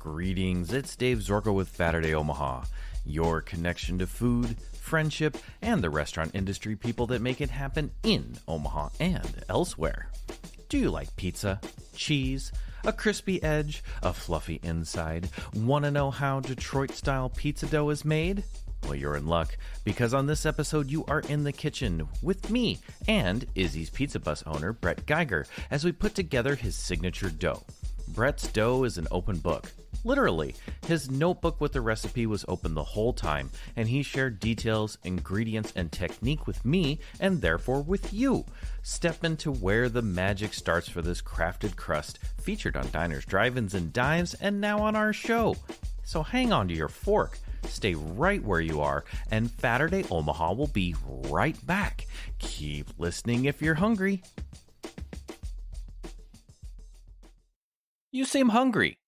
Greetings, it's Dave Zorko with Saturday Omaha, your connection to food, friendship, and the restaurant industry people that make it happen in Omaha and elsewhere. Do you like pizza, cheese, a crispy edge, a fluffy inside? Want to know how Detroit-style pizza dough is made? Well, you're in luck, because on this episode you are in the kitchen with me and Izzy's Pizza Bus owner, Brett Geiger, as we put together his signature dough. Brett's dough is an open book. Literally, his notebook with the recipe was open the whole time, and he shared details, ingredients, and technique with me, and therefore with you. Step into where the magic starts for this crafted crust, featured on diners, drive-ins, and dives, and now on our show. So hang on to your fork, stay right where you are, and Saturday Omaha will be right back. Keep listening if you're hungry. You seem hungry.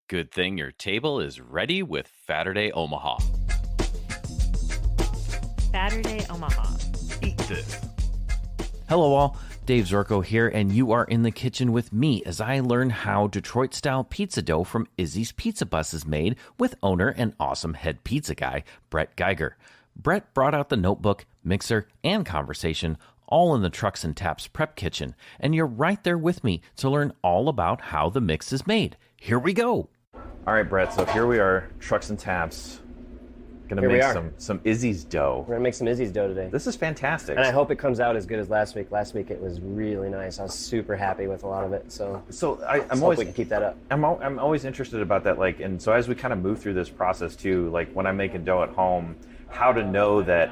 Good thing your table is ready with Saturday Omaha. Saturday Omaha. Eat this. Hello all, Dave Zorko here, and you are in the kitchen with me as I learn how Detroit-style pizza dough from Izzy's Pizza Bus is made with owner and awesome head pizza guy, Brett Geiger. Brett brought out the notebook, mixer, and conversation all in the Trucks and Taps prep kitchen, and you're right there with me to learn all about how the mix is made. Here we go. All right, Brett, so here we are, Trucks and Taps. Gonna make some Izzy's dough. We're gonna make some Izzy's dough today. This is fantastic. And I hope it comes out as good as last week. Last week it was really nice. I was super happy with a lot of it. So I'm always, we can keep that up. I'm always interested about that. Like, and so as we kind of move through this process too, like when I'm making dough at home, how to know that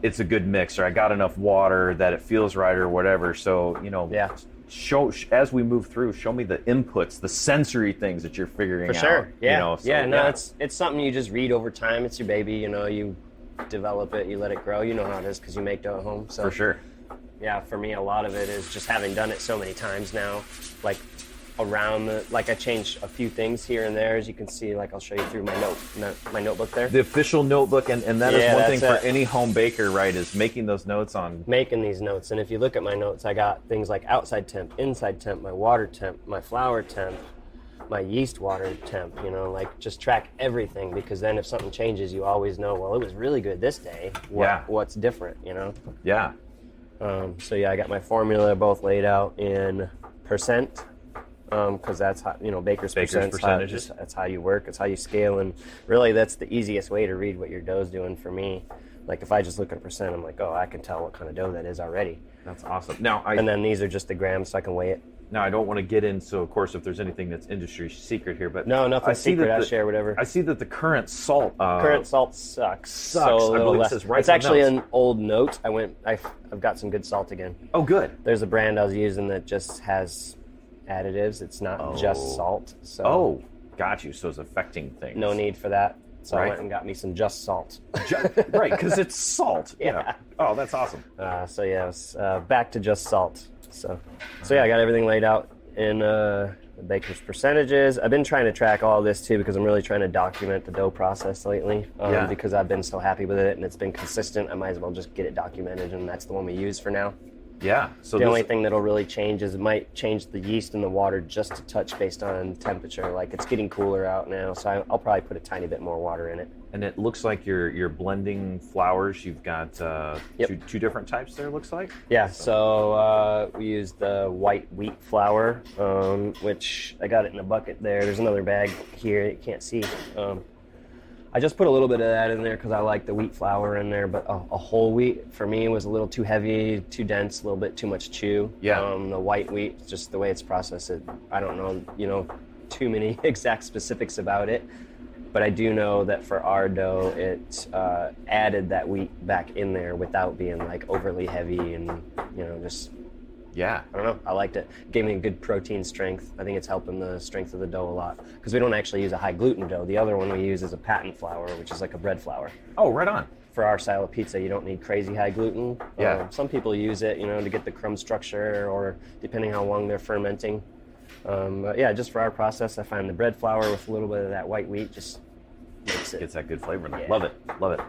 it's a good mix, or I got enough water, that it feels right, or whatever. So yeah. As we move through, show me the inputs, the sensory things that you're figuring out. For sure, yeah. Yeah. It's something you just read over time. It's your baby, you develop it, you let it grow. You know how it is because you make dough at home. So for sure. Yeah, for me, a lot of it is just having done it so many times now, like I changed a few things here and there, as you can see. Like I'll show you through my notebook there. The official notebook, and that is one thing for any home baker, right? Is making those notes on. Making these notes, and if you look at my notes, I got things like outside temp, inside temp, my water temp, my flour temp, my yeast water temp. Like just track everything, because then if something changes, you always know. Well, it was really good this day. What's different? Yeah. I got my formula both laid out in percent. Because that's how, baker's percentages. That's how you work. It's how you scale, and really that's the easiest way to read what your dough's doing for me. Like if I just look at a percent, I'm like, oh, I can tell what kind of dough that is already. That's awesome. And then these are just the grams, so I can weigh it. Now I don't want to get into, of course, if there's anything that's industry secret here, but no, nothing secret. I share whatever. I see that the current salt sucks. So I believe it says right. It's actually an old note. I've got some good salt again. Oh, good. There's a brand I was using that just has additives. It's not just salt. So got you. So it's affecting things. No need for that. So I went and got me some just salt. Right, because it's salt. Yeah. Oh, that's awesome. Back to just salt. So I got everything laid out in the baker's percentages. I've been trying to track all this too, because I'm really trying to document the dough process lately. Because I've been so happy with it and it's been consistent, I might as well just get it documented, and that's the one we use for now. Yeah. So the only thing that'll really change is it might change the yeast and the water just a touch based on temperature. Like it's getting cooler out now, so I'll probably put a tiny bit more water in it. And it looks like you're blending flours. You've got two different types there, looks like? Yeah, so we use the white wheat flour, which I got it in a bucket there. There's another bag here you can't see. I just put a little bit of that in there because I like the wheat flour in there, but a whole wheat for me was a little too heavy, too dense, a little bit too much chew. Yeah. The white wheat, just the way it's processed, I don't know, too many exact specifics about it, but I do know that for our dough, it added that wheat back in there without being like overly heavy and, just... Yeah. I don't know. I liked it. Gave me a good protein strength. I think it's helping the strength of the dough a lot. Because we don't actually use a high gluten dough. The other one we use is a patent flour, which is like a bread flour. Oh, right on. For our style of pizza, you don't need crazy high gluten. Yeah. Some people use it, to get the crumb structure, or depending how long they're fermenting. Just for our process, I find the bread flour with a little bit of that white wheat just makes it. Gets that good flavor in there. Yeah. Love it.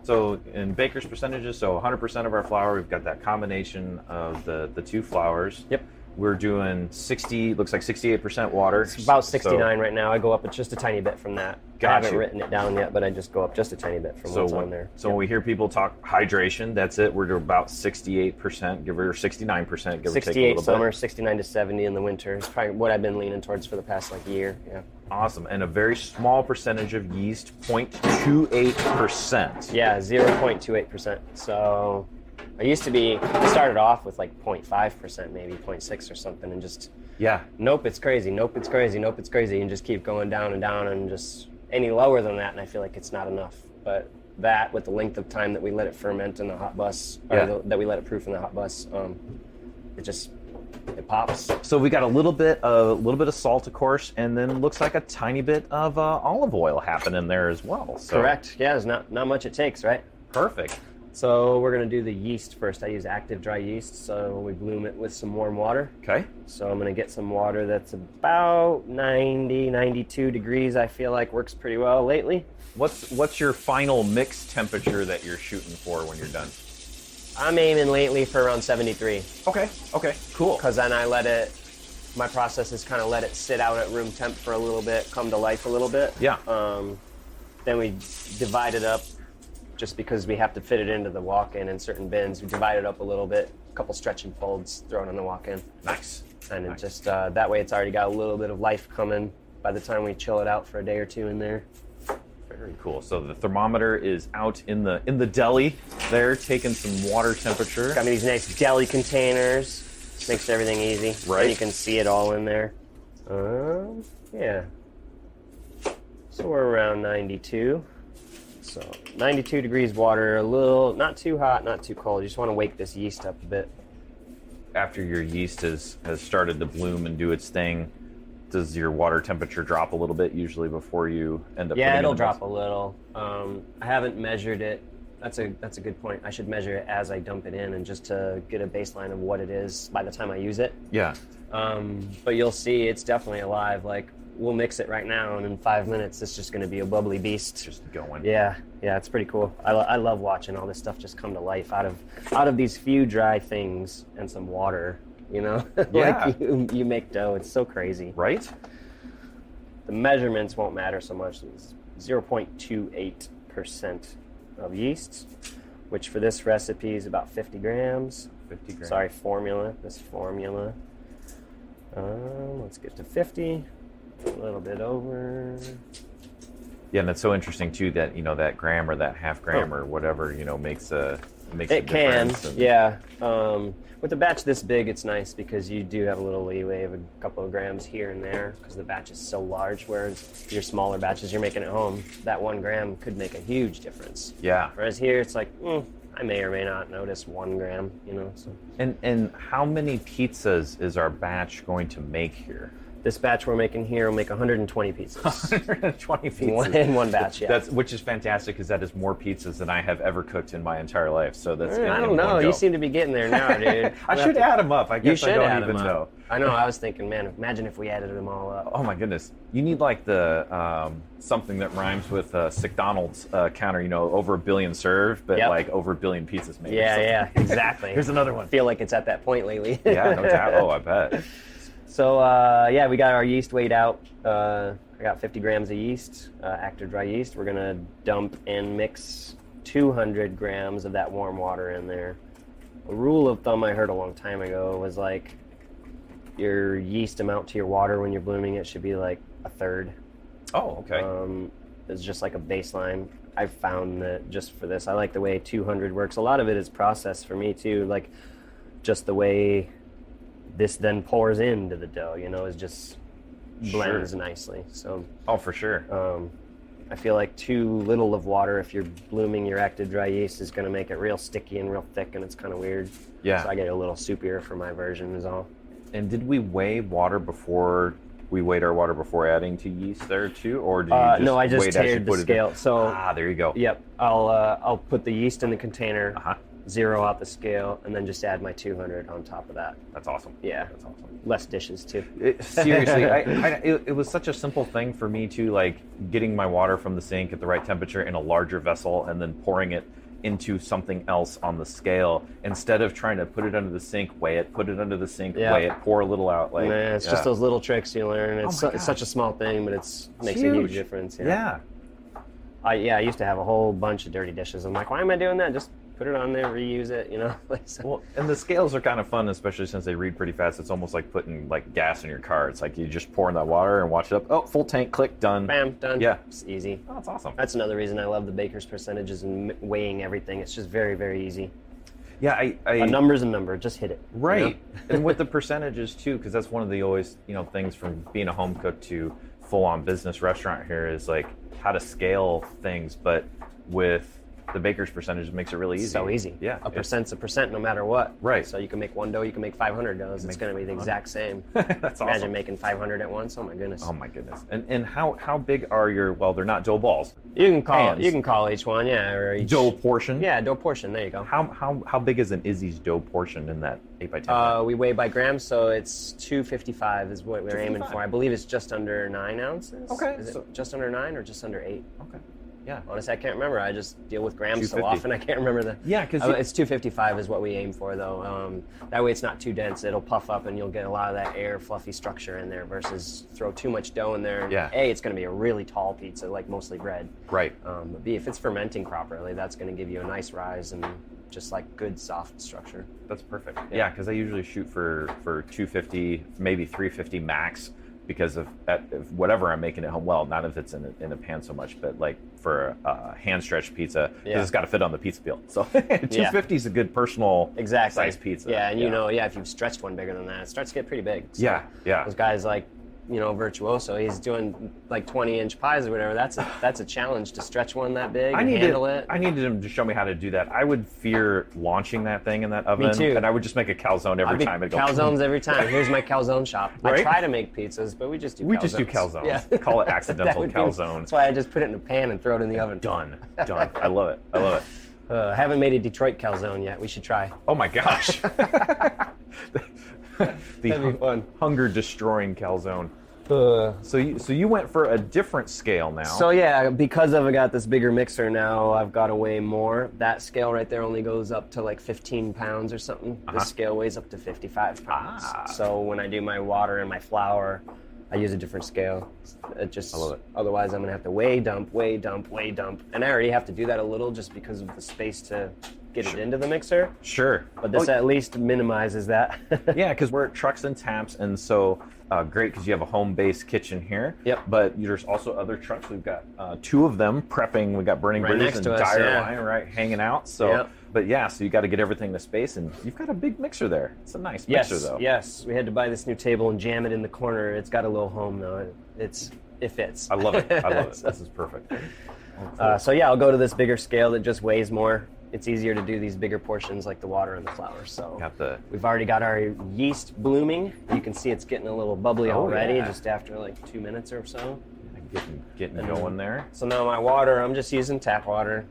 So in baker's percentages, so 100% of our flour, we've got that combination of the two flours. Yep. we're doing 60, looks like 68% water. It's about 69 right now. I go up just a tiny bit from that. Got I haven't you. written it down yet, but I just go up just a tiny bit from what's on there. So when we hear people talk hydration, that's it. We're to about 68%, give or 69%, give or take a 68 little summer, bit. 69 to 70 in the winter. It's probably what I've been leaning towards for the past year. Yeah. Awesome. And a very small percentage of yeast, 0.28%. Yeah, 0.28%. So I started off with 0.5%, maybe 0.6 or something, and just, Yeah. nope, it's crazy, nope, it's crazy, nope, it's crazy, and just keep going down and down, and just any lower than that, and I feel like it's not enough. But that, with the length of time that we let it ferment in the hot bus, or that we let it proof in the hot bus, it pops. So we got a little bit of salt, of course, and then looks like a tiny bit of olive oil happening there as well. So. Correct. Yeah, there's not much it takes, right? Perfect. So we're going to do the yeast first. I use active dry yeast, so we bloom it with some warm water. Okay. So I'm going to get some water that's about 90, 92 degrees. I feel like works pretty well lately. What's your final mix temperature that you're shooting for when you're done? I'm aiming lately for around 73. Okay, cool. Because then my process is kind of let it sit out at room temp for a little bit, come to life a little bit. Yeah. Then we divide it up, just because we have to fit it into the walk-in in certain bins. We divide it up a little bit, a couple stretching folds thrown in the walk-in. Nice. And it just, that way it's already got a little bit of life coming by the time we chill it out for a day or two in there. Very cool. So the thermometer is out in the deli there, taking some water temperature. Got me these nice deli containers. Makes everything easy. Right. And you can see it all in there. Yeah. So we're around 92. So 92 degrees water, a little, not too hot, not too cold. You just want to wake this yeast up a bit. After your yeast has started to bloom and do its thing, does your water temperature drop a little bit usually before you end up? Yeah, it'll drop a little. I haven't measured it. That's a good point. I should measure it as I dump it in, and just to get a baseline of what it is by the time I use it. Yeah. But you'll see it's definitely alive. We'll mix it right now, and in 5 minutes, it's just going to be a bubbly beast. Just going. Yeah, it's pretty cool. I love watching all this stuff just come to life out of these few dry things and some water. Yeah. You make dough. It's so crazy. Right. The measurements won't matter so much. It's 0.28% of yeast, which for this recipe is about 50 grams. 50 grams. Sorry, formula. This formula. Let's get to 50. A little bit over. Yeah, and it's so interesting too that that gram or that half gram or whatever makes a difference. Yeah. With a batch this big, it's nice because you do have a little leeway of a couple of grams here and there because the batch is so large. Whereas your smaller batches you're making at home, that 1 gram could make a huge difference. Yeah. Whereas here, it's like I may or may not notice 1 gram. So. And how many pizzas is our batch going to make here? This batch we're making here will make 120 pizzas. 120 pizzas. In one batch, yeah. Which is fantastic because that is more pizzas than I have ever cooked in my entire life. So that's. I don't know. You seem to be getting there now, dude. I should add them up. I guess I don't even know. I know. I was thinking, man, imagine if we added them all up. Oh my goodness! You need the something that rhymes with McDonald's counter. Over 1 billion served, but over 1 billion pizzas made. Yeah, exactly. Here's another one. I feel like it's at that point lately. Yeah, no doubt. Oh, I bet. So, we got our yeast weighed out. I got 50 grams of yeast, active dry yeast. We're going to dump and mix 200 grams of that warm water in there. A rule of thumb I heard a long time ago was your yeast amount to your water when you're blooming it should be a third. Oh, okay. It's just like a baseline. I've found that just for this, I like the way 200 works. A lot of it is process for me too, just the way this then pours into the dough, is just blends nicely. So. Oh, for sure. I feel like too little of water, if you're blooming your active dry yeast, is going to make it real sticky and real thick, and it's kind of weird. Yeah. So I get a little soupier for my version is all. And did we weigh water before we weighed our water before adding to yeast there too, or do you just no? I just wait as you tiered the put it scale. in? So there you go. Yep. I'll put the yeast in the container. Zero out the scale, and then just add my 200 on top of that. That's awesome. Yeah. That's awesome. Less dishes, too. Seriously, it was such a simple thing for me to getting my water from the sink at the right temperature in a larger vessel and then pouring it into something else on the scale instead of trying to put it under the sink, weigh it, put it under the sink, Yeah. weigh it, pour a little out. Like, Man, it's just those little tricks you learn. It's, Oh my it's such a small thing, but makes a huge difference. Yeah. I used to have a whole bunch of dirty dishes. I'm like, why am I doing that? Just put it on there, reuse it, you know? Well, and the scales are kind of fun, especially since they read pretty fast. It's almost like putting like gas in your car. It's like you just pour in that water and watch it up. Oh, full tank, click, done. Bam, done. Yeah. It's easy. Oh, that's awesome. That's another reason I love the baker's percentages and weighing everything. It's just very, very easy. Yeah, A number's a number. Just hit it. Right. You know? And with the percentages too, because that's one of the always, things from being a home cook to full-on business restaurant here is like how to scale things, but with the baker's percentage, it makes it really easy. So easy. Yeah. A percent's a percent no matter what. Right. So you can make one dough, you can make 500 doughs. It's going to be the exact same. That's Imagine awesome. making 500 at once. Oh my goodness. Oh my goodness. And how big are your, well, they're not dough balls. You can call Pans. you can call each one, yeah, or each Dough portion? Yeah, dough portion. There you go. How big is an Izzy's dough portion in that 8x10? We weigh by grams, so it's 255 is what we're aiming 255. for. I believe it's just under 9 ounces. Okay, Is so- it just under 9 or just under 8? Okay. Yeah. Honestly, I can't remember. I just deal with grams so 250. often I can't remember the. Yeah, 'cause it's 255 is what we aim for, though. That way it's not too dense. It'll puff up and you'll get a lot of that air, fluffy structure in there. Versus throw too much dough in there. Yeah. A, it's going to be a really tall pizza, like mostly bread. Right. But B, if it's fermenting properly, that's going to give you a nice rise and just like good soft structure. That's perfect. Yeah, because I usually shoot for 250, maybe 350 max, because of whatever I'm making at home. Well, not if it's in a pan so much, but like for a hand stretched pizza, because it's got to fit on the pizza peel. So 250 is a good personal size pizza. Yeah, and if you've stretched one bigger than that, it starts to get pretty big. So Yeah. Those guys like, Virtuoso, he's doing like 20-inch pies or whatever. That's a challenge to stretch one that big and handle it. I needed him to show me how to do that. I would fear launching that thing in that oven. Me too. And I would just make a calzone every time. It'd go, calzones every time. Here's my calzone shop. Right? I try to make pizzas, but we just do calzones. just do calzones. Yeah. Call it accidental That would be- calzone. That's why I just put it in a pan and throw it in the oven. Done. I love it. I haven't made a Detroit calzone yet. We should try. Oh my gosh. That'd be fun. Hunger destroying calzone. So you went for a different scale now. So yeah, because I got this bigger mixer now, I've got to weigh more. That scale right there only goes up to like 15 pounds or something. This scale weighs up to 55 pounds. So when I do my water and my flour, I use a different scale. I love it. Otherwise, I'm gonna have to weigh, dump, and I already have to do that a little just because of the space to get it into the mixer. Sure. But this at least minimizes that. Yeah, because we're at Trucks and Taps, and so great because you have a home-based kitchen here. Yep. But there's also other trucks. We've got 2 of them prepping. We've got Burning Right Bridges next and to us, Dire yeah. Line, right, hanging out. So, Yep. But yeah, so you got to get everything to space, and you've got a big mixer there. It's a nice mixer, though. Yes, we had to buy this new table and jam it in the corner. It's got a little home though. It fits. I love it. This is perfect. So yeah, I'll go to this bigger scale that just weighs more. It's easier to do these bigger portions like the water and the flour. So we've already got our yeast blooming. You can see it's getting a little bubbly already just after like 2 minutes or so. Getting going there. So now my water, I'm just using tap water.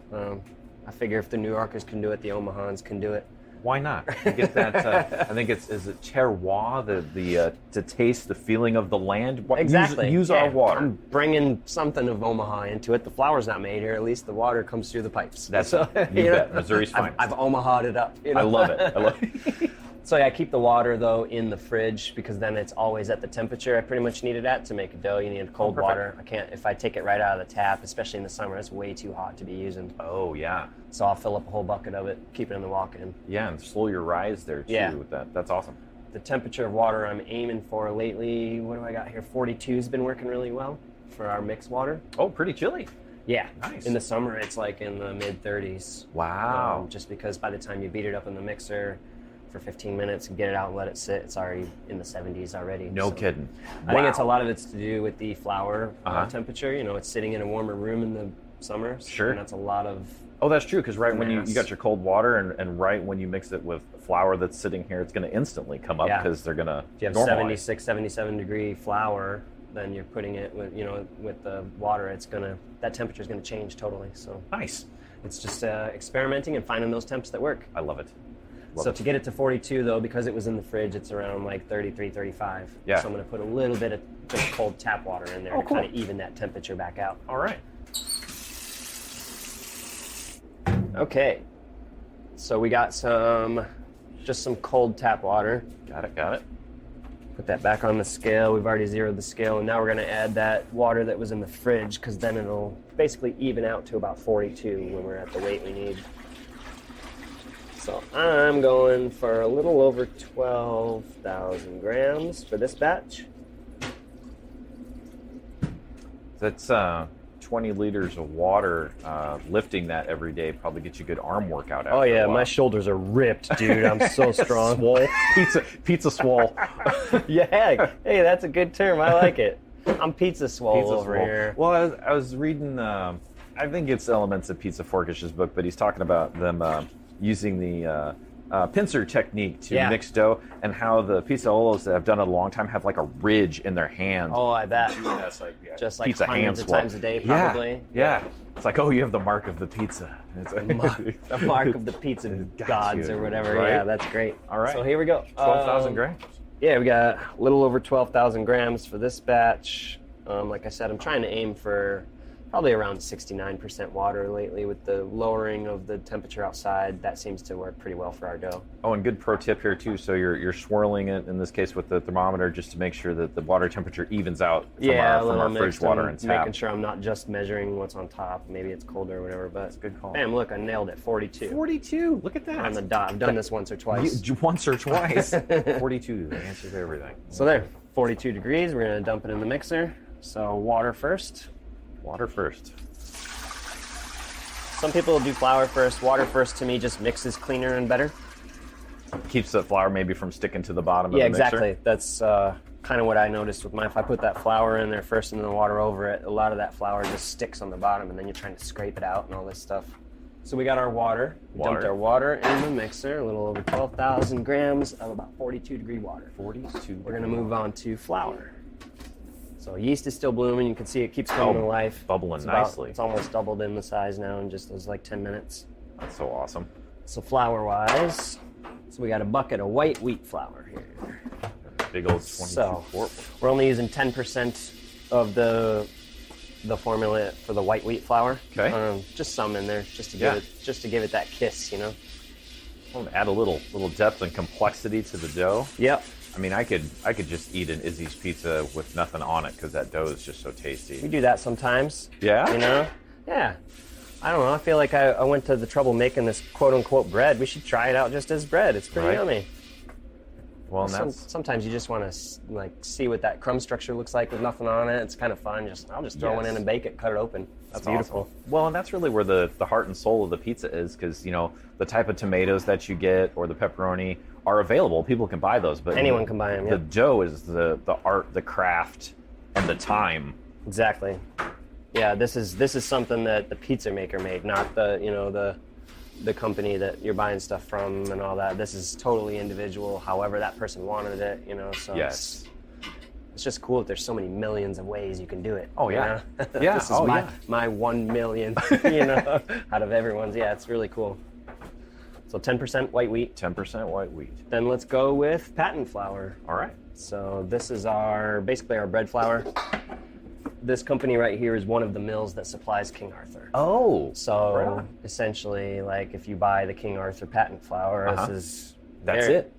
I figure if the New Yorkers can do it, the Omahans can do it. Why not? You get that. I think is it terroir, the to taste the feeling of the land. Exactly. Use our water. I'm bringing something of Omaha into it. The flour's not made here. At least the water comes through the pipes. That's you bet. Missouri's fine. I've Omaha'd it up. I love it. So yeah, I keep the water though in the fridge because then it's always at the temperature I pretty much need it at. To make a dough, you need cold water. I can't, if I take it right out of the tap, especially in the summer, it's way too hot to be using. Oh yeah. So I'll fill up a whole bucket of it, keep it in the walk-in. Yeah, and slow your rise there too with that. That's awesome. The temperature of water I'm aiming for lately, what do I got here? 42's been working really well for our mixed water. Oh, pretty chilly. Yeah. Nice. In the summer, it's like in the mid-30s. Wow. Just because by the time you beat it up in the mixer for 15 minutes and get it out and let it sit, it's already in the 70s already. No kidding. I think it's a lot of it's to do with the flour temperature. It's sitting in a warmer room in the summer. Sure. And that's a lot of... Oh, that's true, because right when you got your cold water and right when you mix it with flour that's sitting here, it's going to instantly come up because they're going to If you have 76, 77 degree flour, then you're putting it with, with the water, that temperature is going to change totally. So nice. It's just experimenting and finding those temps that work. I love it. So to get it to 42 though, because it was in the fridge, it's around like 33, 35. Yeah. So I'm going to put a little bit of just cold tap water in there to kind of even that temperature back out. All right. Okay. So we got just some cold tap water. Got it. Put that back on the scale. We've already zeroed the scale, and now we're going to add that water that was in the fridge, because then it'll basically even out to about 42 when we're at the weight we need. So I'm going for a little over 12,000 grams for this batch. That's 20 liters of water. Lifting that every day probably gets you a good arm workout after Oh yeah, a while. my shoulders are ripped, dude. I'm so strong. Swole. Pizza swole. Yeah, hey, that's a good term. I like it. I'm pizza swole over here. Well, I was reading, I think it's elements of Pizza Forkish's book, but he's talking about them using the pincer technique to mix dough, and how the pizzaolos that have done it a long time have like a ridge in their hand. Oh, I bet. That's like Just like pizza hundreds of times a day, probably. Yeah. It's like, oh, you have the mark of the pizza. It's The mark of the pizza gods or whatever. Right? Yeah, that's great. All right. So here we go. 12,000 grams. Yeah, we got a little over 12,000 grams for this batch. Like I said, I'm trying to aim for probably around 69% water lately. With the lowering of the temperature outside, that seems to work pretty well for our dough. Oh, and good pro tip here too. So you're swirling it in this case with the thermometer just to make sure that the water temperature evens out from our fridge water and tap. Making sure I'm not just measuring what's on top. Maybe it's colder or whatever, but That's a good call. Bam, look, I nailed it. 42. 42. Look at that. On the dot. I've done this once or twice. Once or twice. 42. The answer to everything. So there, 42 degrees. We're gonna dump it in the mixer. So water first. Water first. Some people do flour first. Water first to me just mixes cleaner and better. Keeps the flour maybe from sticking to the bottom of the Yeah, mixer. exactly. That's kind of what I noticed with mine. If I put that flour in there first and then the water over it, a lot of that flour just sticks on the bottom, and then you're trying to scrape it out and all this stuff. So we got our water. We dumped our water in the mixer, a little over 12,000 grams of about 42 degree water. 42. We're gonna move on to flour. So yeast is still blooming. You can see it keeps coming to life. Bubbling nicely. It's almost doubled in the size now in just those like 10 minutes. That's so awesome. So flour-wise, so we got a bucket of white wheat flour here. Big old 22 quart. We're only using 10% of the formula for the white wheat flour. Okay. Just some in there, just to give it that kiss, you know. I want to add a little depth and complexity to the dough. Yep. I mean, I could just eat an Izzy's pizza with nothing on it because that dough is just so tasty. We do that sometimes. Yeah? You know? Yeah. I don't know. I feel like I went to the trouble making this quote-unquote bread. We should try it out just as bread. It's pretty yummy. Well, and sometimes you just want to like see what that crumb structure looks like with nothing on it. It's kind of fun. I'll just throw one in and bake it, cut it open. That's beautiful. Awesome. Well, and that's really where the heart and soul of the pizza is, because the type of tomatoes that you get or the pepperoni are available. People can buy those, but anyone can buy them. The dough is the art, the craft, and the time. Exactly. Yeah, this is something that the pizza maker made, not the company that you're buying stuff from and all that. This is totally individual, however that person wanted it, so yes. It's just cool that there's so many millions of ways you can do it. Oh yeah. Yeah. This is my 1 million, out of everyone's. Yeah, it's really cool. So 10% white wheat. 10% white wheat. Then let's go with patent flour. All right. So this is basically our bread flour. This company right here is one of the mills that supplies King Arthur. Oh. So essentially, like if you buy the King Arthur patent flour, That's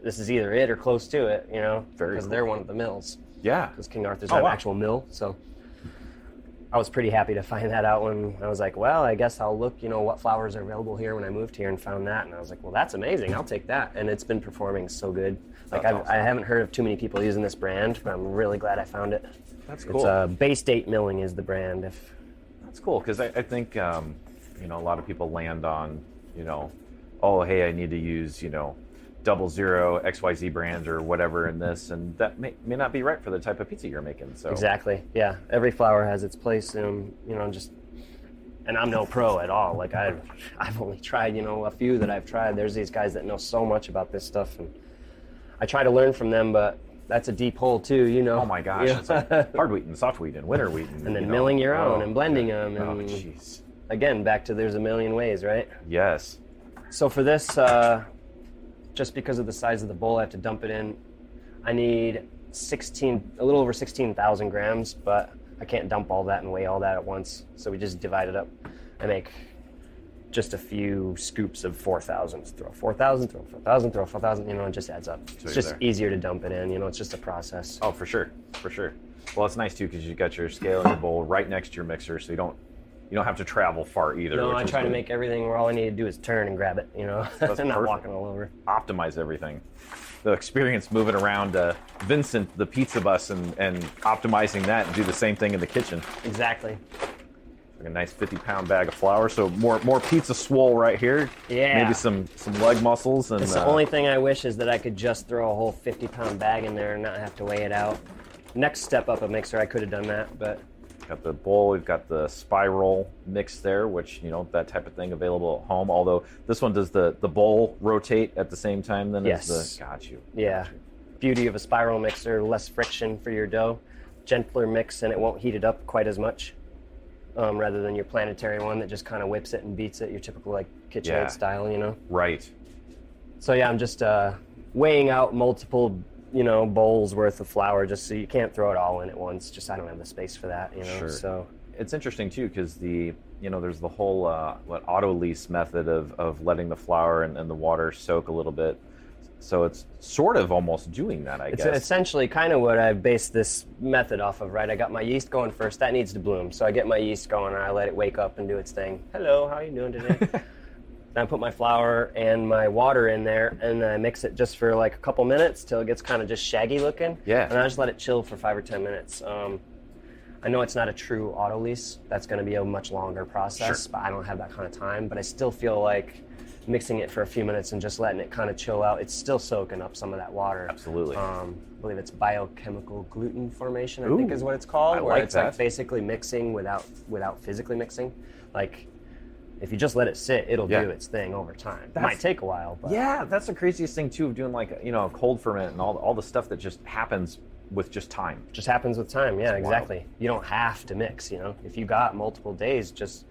this is either it or close to it, Very because they're one of the mills. Yeah. Because King Arthur's an actual mill. So I was pretty happy to find that out when I was like, well, I guess I'll look, what flours are available here when I moved here, and found that. And I was like, well, that's amazing. I'll take that. And it's been performing so good. Like I haven't heard of too many people using this brand, but I'm really glad I found it. That's cool. It's Bay State Milling is the brand. That's cool, because I think, a lot of people land on, oh, hey, I need to use, 00 XYZ brand or whatever in this, and that may not be right for the type of pizza you're making. So Exactly. Yeah. Every flour has its place, and I'm no pro at all. Like I've only tried, a few that I've tried. There's these guys that know so much about this stuff, and I try to learn from them, but that's a deep hole too, Oh my gosh, it's like hard wheat and soft wheat and winter wheat, and then milling your own and blending them, and jeez. Again, back to there's a million ways, right? Yes. So for this, just because of the size of the bowl, I have to dump it in. I need a little over 16,000 grams, but I can't dump all that and weigh all that at once. So we just divide it up. I make just a few scoops of 4,000. Throw 4,000, throw 4,000, throw 4,000. It just adds up. It's just easier to dump it in. It's just a process. Oh, for sure, for sure. Well, it's nice too because you got your scale and your bowl right next to your mixer, so you don't have to travel far either. No, I try to make everything where all I need to do is turn and grab it. That's and not perfect. walking all over. Optimize everything. The experience moving around Vincent, the pizza bus, and optimizing that, and do the same thing in the kitchen. Exactly. Like a nice 50-pound bag of flour, so more pizza swole right here. Yeah. Maybe some leg muscles. And It's the only thing I wish is that I could just throw a whole 50-pound bag in there and not have to weigh it out. Next step up a mixer, I could have done that, but... Got the bowl, we've got the spiral mix there, which, that type of thing available at home. Although this one, does the bowl rotate at the same time then Yes. as the... Got you. Yeah. Beauty of a spiral mixer, less friction for your dough, gentler mix, and it won't heat it up quite as much. Rather than your planetary one that just kind of whips it and beats it, your typical KitchenAid style, Right. So yeah, I'm just weighing out multiple, bowls worth of flour, just so you can't throw it all in at once. Just I don't have the space for that, Sure. So it's interesting too because there's the whole auto lease method of letting the flour and the water soak a little bit. So it's sort of almost doing that, I guess. It's essentially kind of what I've based this method off of, right? I got my yeast going first. That needs to bloom. So I get my yeast going and I let it wake up and do its thing. Hello, how are you doing today? Then I put my flour and my water in there and I mix it just for a couple minutes till it gets kind of just shaggy looking. Yeah. And I just let it chill for 5 or 10 minutes. I know it's not a true auto lease. That's going to be a much longer process, Sure. but I don't have that kind of time. But I still feel like mixing it for a few minutes and just letting it kind of chill out, it's still soaking up some of that water. Absolutely. I believe it's biochemical gluten formation, I think is what it's called. I where like it's that. basically mixing without physically mixing. If you just let it sit, it'll do its thing over time. It might take a while, but Yeah, that's the craziest thing too of doing a cold ferment and all the stuff that just happens with just time. just happens with time. Yeah, It's exactly. You don't have to mix, If you got multiple days, just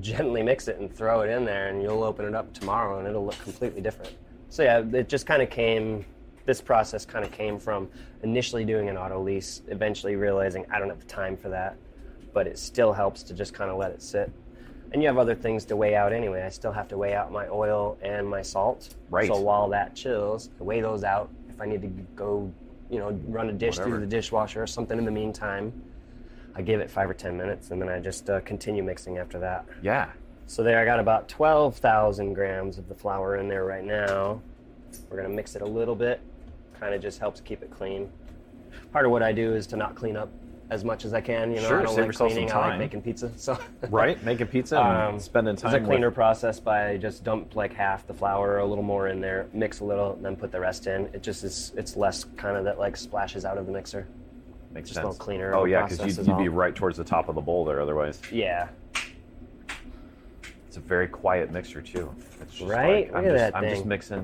gently mix it and throw it in there and you'll open it up tomorrow and it'll look completely different. So yeah, it just kind of this process kind of came from initially doing an auto lease, eventually realizing I don't have the time for that, but it still helps to just kind of let it sit. And you have other things to weigh out anyway. I still have to weigh out my oil and my salt. Right. So while that chills, I weigh those out. If I need to go, run a dish through the dishwasher or something in the meantime, I give it 5 or 10 minutes, and then I just continue mixing after that. Yeah. So there I got about 12,000 grams of the flour in there right now. We're going to mix it a little bit. Kind of just helps keep it clean. Part of what I do is to not clean up as much as I can. Sure, I don't save like yourself some cleaning. I like time. making pizza. So Right? Making pizza and spending time It's a cleaner with... process by just dump half the flour or a little more in there, mix a little, then put the rest in. It just is, it's less kind of that splashes out of the mixer. Makes just sense. a little cleaner. Oh of a yeah, because process you'd is be all. right towards the top of the bowl there otherwise. Yeah. It's a very quiet mixer too. It's just Right? Look at that I'm just thing. mixing.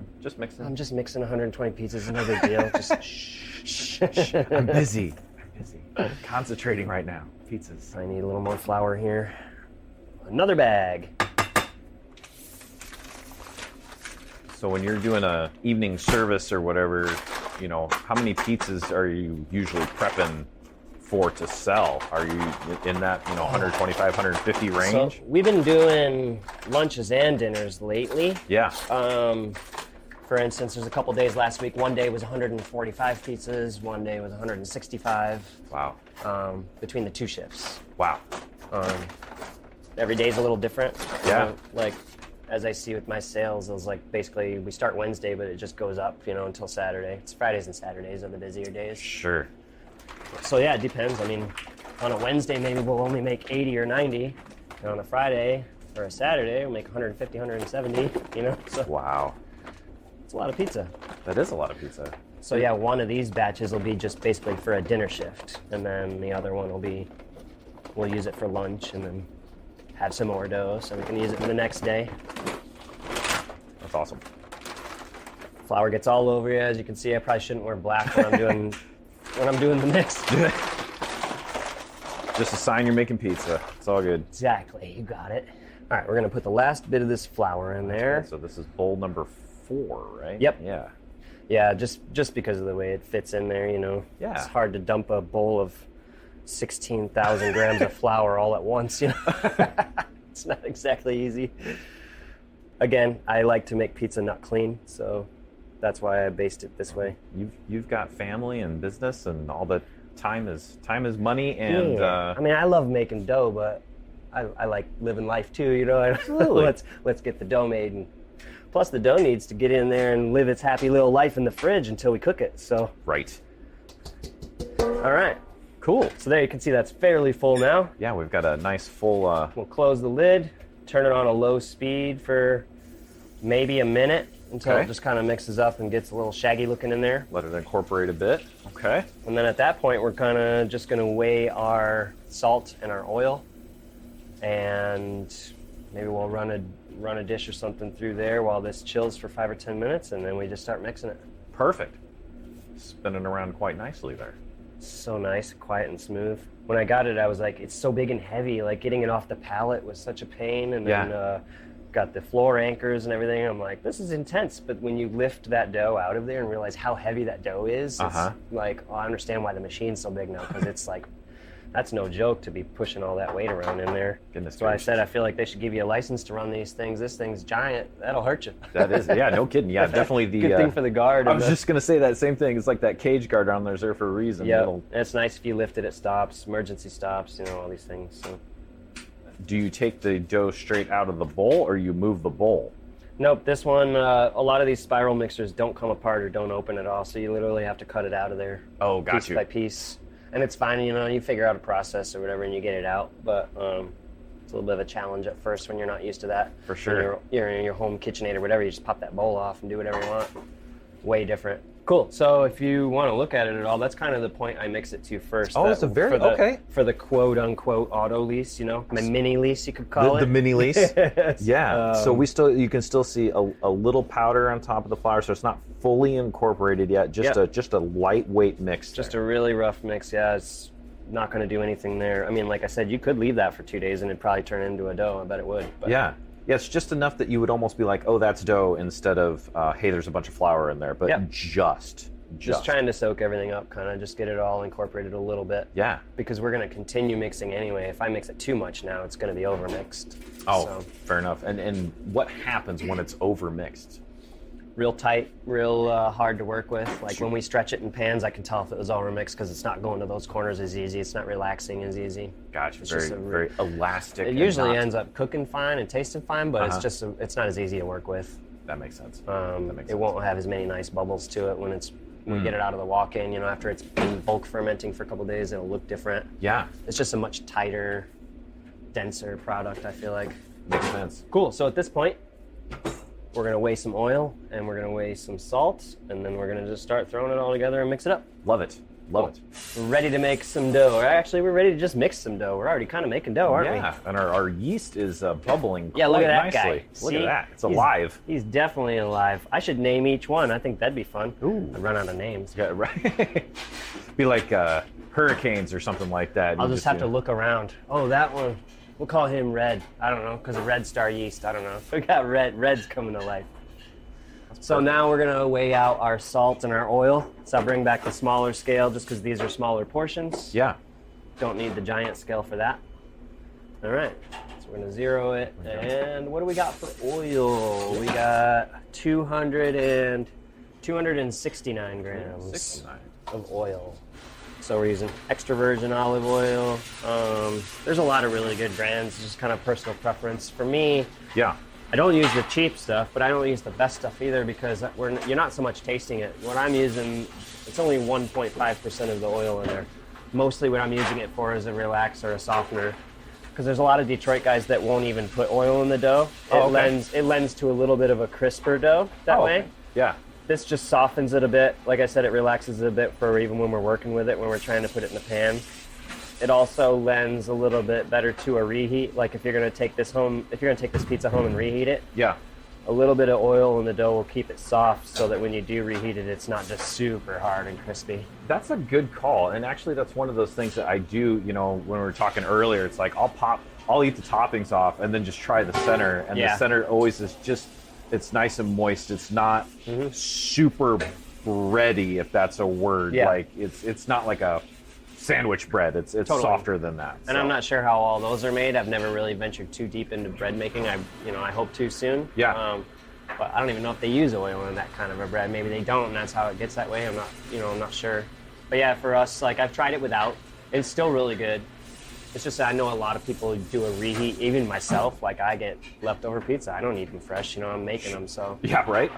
I'm just mixing 120 pizzas, no big deal. Just shh. I'm busy. Concentrating right now. Pizzas. I need a little more flour here. Another bag. So when you're doing a evening service or whatever, how many pizzas are you usually prepping for to sell? Are you in that, 125, 150 range? So we've been doing lunches and dinners lately. Yeah. For instance, there's a couple days last week. One day was 145 pizzas. One day was 165. Wow. Between the two shifts. Wow. Every day's a little different. Yeah. As I see with my sales, it was basically we start Wednesday, but it just goes up, until Saturday. It's Fridays and Saturdays are the busier days. Sure. So yeah, it depends. I mean, on a Wednesday, maybe we'll only make 80 or 90. And on a Friday or a Saturday, we'll make 150, 170, So Wow. it's a lot of pizza. That is a lot of pizza. So yeah, one of these batches will be just basically for a dinner shift. And then the other one we'll use it for lunch and then have some more dough so we can use it for the next day. That's awesome. Flour gets all over you. As you can see, I probably shouldn't wear black when I'm doing the mix. Just a sign you're making pizza. It's all good. Exactly, you got it. All right, we're gonna put the last bit of this flour in there. So this is bowl number 4, right? Yep. Yeah. Yeah, just because of the way it fits in there, Yeah. It's hard to dump a bowl of 16,000 grams of flour all at once, It's not exactly easy. Again, I like to make pizza not clean, so that's why I based it this way. You've got family and business and all the time is money, and I mean, I love making dough, but I like living life too, you know. Absolutely. let's get the dough made, and plus the dough needs to get in there and live its happy little life in the fridge until we cook it. So right. all right, Cool. so there you can see that's fairly full now. Yeah, we've got a nice full. We'll close the lid, turn it on a low speed for maybe a minute until Okay. it just kind of mixes up and gets a little shaggy looking in there. Let it incorporate a bit. Okay. And then at that point, we're kind of just going to weigh our salt and our oil, and maybe we'll run a dish or something through there while this chills for 5 or 10 minutes, and then we just start mixing it. Perfect. Spinning around quite nicely there. So nice, quiet and smooth. When I got it, I was like, it's so big and heavy. Like getting it off the pallet was such a pain, and then got the floor anchors and everything. I'm like, this is intense. But when you lift that dough out of there and realize how heavy that dough is, it's like, oh, I understand why the machine's so big now, because it's like, that's no joke to be pushing all that weight around in there. Goodness That's why I gracious. said I feel like they should give you a license to run these things. This thing's giant. That'll hurt you. That is, yeah, no kidding. Yeah, definitely the. Good thing for the guard. I and was just gonna say that same thing. It's like that cage guard on there's there for a reason. yeah, It'll- and it's nice if you lift it, it stops. Emergency stops. You know, all these things. So. Do you take the dough straight out of the bowl, or you move the bowl? Nope, this one, a lot of these spiral mixers don't come apart or don't open at all, so you literally have to cut it out of there. Oh, got piece you. by piece. And it's fine, you know, you figure out a process or whatever and you get it out, but it's a little bit of a challenge at first when you're not used to that. For sure. When you're in your home KitchenAid or whatever, you just pop that bowl off and do whatever you want. Way different. Cool, so if you want to look at it at all, that's kind of the point I mix it to first. Oh, it's a very- for the, okay. For the quote-unquote auto lease, you know, my mini lease you could call it. The mini lease. Yeah. So you can still see a little powder on top of the flour, so it's not fully incorporated yet. Just a lightweight mix. Just there. a really rough mix, yeah. It's not going to do anything there. I mean, like I said, you could leave that for 2 days and it'd probably turn into a dough. I bet it would. But Yeah. Yeah, it's just enough that you would almost be like, oh, that's dough, instead of, hey, there's a bunch of flour in there. But Yep. just trying to soak everything up, kind of just get it all incorporated a little bit. Yeah. Because we're going to continue mixing anyway. If I mix it too much now, it's going to be overmixed. Oh, So, fair enough. And what happens when it's overmixed? real tight, real hard to work with. Like when we stretch it in pans, I can tell if it was overmixed because it's not going to those corners as easy. It's not relaxing as easy. Gotcha. It's Very, just a very elastic. It and usually not- ends up cooking fine and tasting fine, but it's just it's not as easy to work with. That makes sense. It won't have as many nice bubbles to it when we get it out of the walk-in. You know, after it's been bulk fermenting for a couple days, it'll look different. Yeah, It's just a much tighter, denser product, I feel like. makes sense. Cool. So at this point, we're gonna weigh some oil and we're gonna weigh some salt, and then we're gonna just start throwing it all together and mix it up. Love it. Love it. We're ready to make some dough. Or actually, we're ready to just mix some dough. We're already kind of making dough, aren't Yeah, and our yeast is bubbling Yeah, look quite at that nicely. guy. Look See? at that. It's He's- alive. He's definitely alive. I should name each one. I think that'd be fun. Ooh. I'd run out of names. Yeah, right. Be like hurricanes or something like that. I'll You just have to you know- look around. Oh, that one. We'll call him Red. I don't know, because of Red Star yeast. I don't know. We got Red. Red's coming to life. So now we're gonna weigh out our salt and our oil. So I'll bring back the smaller scale just because these are smaller portions. Yeah. Don't need the giant scale for that. All right. So we're gonna zero it. And what do we got for oil? We got 269 grams 69. of oil. So we're using extra virgin olive oil. There's a lot of really good brands, just kind of personal preference. For me, Yeah. I don't use the cheap stuff, but I don't use the best stuff either because you're not so much tasting it. What I'm using, it's only 1.5% of the oil in there. Mostly what I'm using it for is a relaxer, a softener. Because there's a lot of Detroit guys that won't even put oil in the dough. Oh, okay. It lends to a little bit of a crisper dough that way. Okay. Yeah. This just softens it a bit. Like I said, it relaxes it a bit for even when we're working with it, when we're trying to put it in the pan. It also lends a little bit better to a reheat. Like if you're gonna take this pizza home and reheat it, Yeah. a little bit of oil in the dough will keep it soft so that when you do reheat it, it's not just super hard and crispy. That's a good call. And actually, that's one of those things that I do, you know, when we were talking earlier, it's like I'll eat the toppings off and then just try the center. And Yeah. the center always is just, it's nice and moist. It's not super bready, if that's a word. Yeah. Like it's not like a sandwich bread. It's Totally. softer than that. And I'm not sure how all those are made. I've never really ventured too deep into bread making. I hope to soon. Yeah. But I don't even know if they use oil in that kind of a bread. Maybe they don't, and that's how it gets that way. I'm not sure. But yeah, for us, like, I've tried it without. It's still really good. It's just that I know a lot of people do a reheat. Even myself, like, I get leftover pizza. I don't eat them fresh. I'm making them, so. Yeah, right.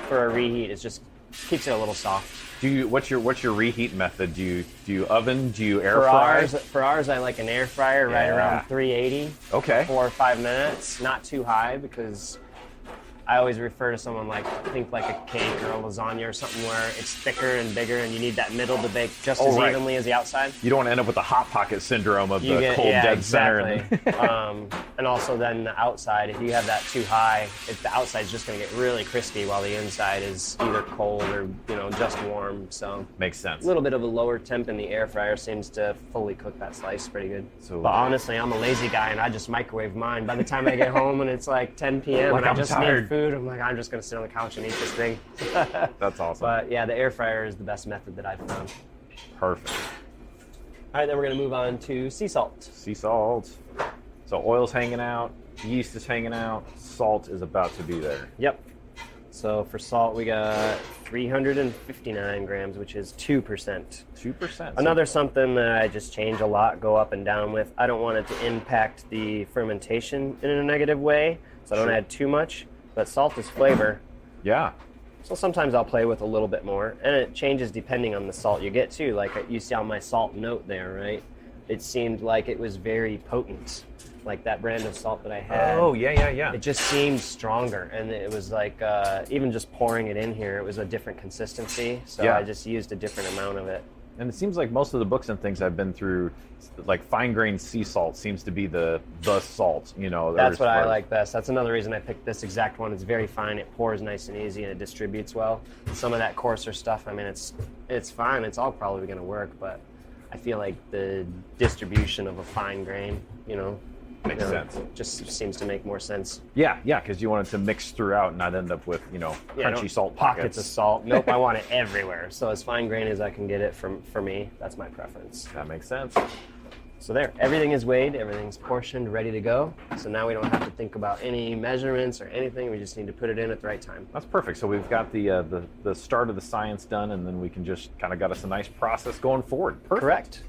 For a reheat, it just keeps it a little soft. What's your reheat method? Do you oven? Do you air fry? For ours, I like an air fryer right around 380. Okay. 4 or 5 minutes, not too high, because I always refer to someone think like a cake or a lasagna or something where it's thicker and bigger, and you need that middle to bake just as evenly as the outside. You don't want to end up with the hot pocket syndrome of the cold dead exactly. center. And also then the outside, if you have that too high, the outside's just going to get really crispy while the inside is either cold or just warm. So makes sense. A little bit of a lower temp in the air fryer seems to fully cook that slice pretty good. But honestly, I'm a lazy guy and I just microwave mine. By the time I get home and it's like 10 p.m. and I just need food, I'm like, I'm just going to sit on the couch and eat this thing. That's awesome. But yeah, the air fryer is the best method that I've found. Perfect. All right, then we're going to move on to sea salt. Sea salt. So oil's hanging out, yeast is hanging out, salt is about to be there. Yep. So for salt, we got 359 grams, which is 2%. 2%. Another something that I just change a lot, go up and down with. I don't want it to impact the fermentation in a negative way, so I don't add too much. But salt is flavor. Yeah. So sometimes I'll play with a little bit more, and it changes depending on the salt you get too. Like you see on my salt note there, right? It seemed like it was very potent. Like that brand of salt that I had. Oh, yeah. It just seemed stronger, and it was like, even just pouring it in here, it was a different consistency, so I just used a different amount of it. And it seems like most of the books and things I've been through, like fine-grained sea salt seems to be the salt, That's what I like best. That's another reason I picked this exact one. It's very fine, it pours nice and easy, and it distributes well. Some of that coarser stuff, I mean, it's fine, it's all probably going to work, but I feel like the distribution of a fine grain, makes sense. Just seems to make more sense. Yeah, because you want it to mix throughout and not end up with, crunchy salt pockets of salt. Nope, I want it everywhere. So as fine grain as I can get it for me, that's my preference. That makes sense. So there, everything is weighed, everything's portioned, ready to go. So now we don't have to think about any measurements or anything. We just need to put it in at the right time. That's perfect. So we've got the start of the science done, and then we can just kind of got us a nice process going forward. Perfect. Correct.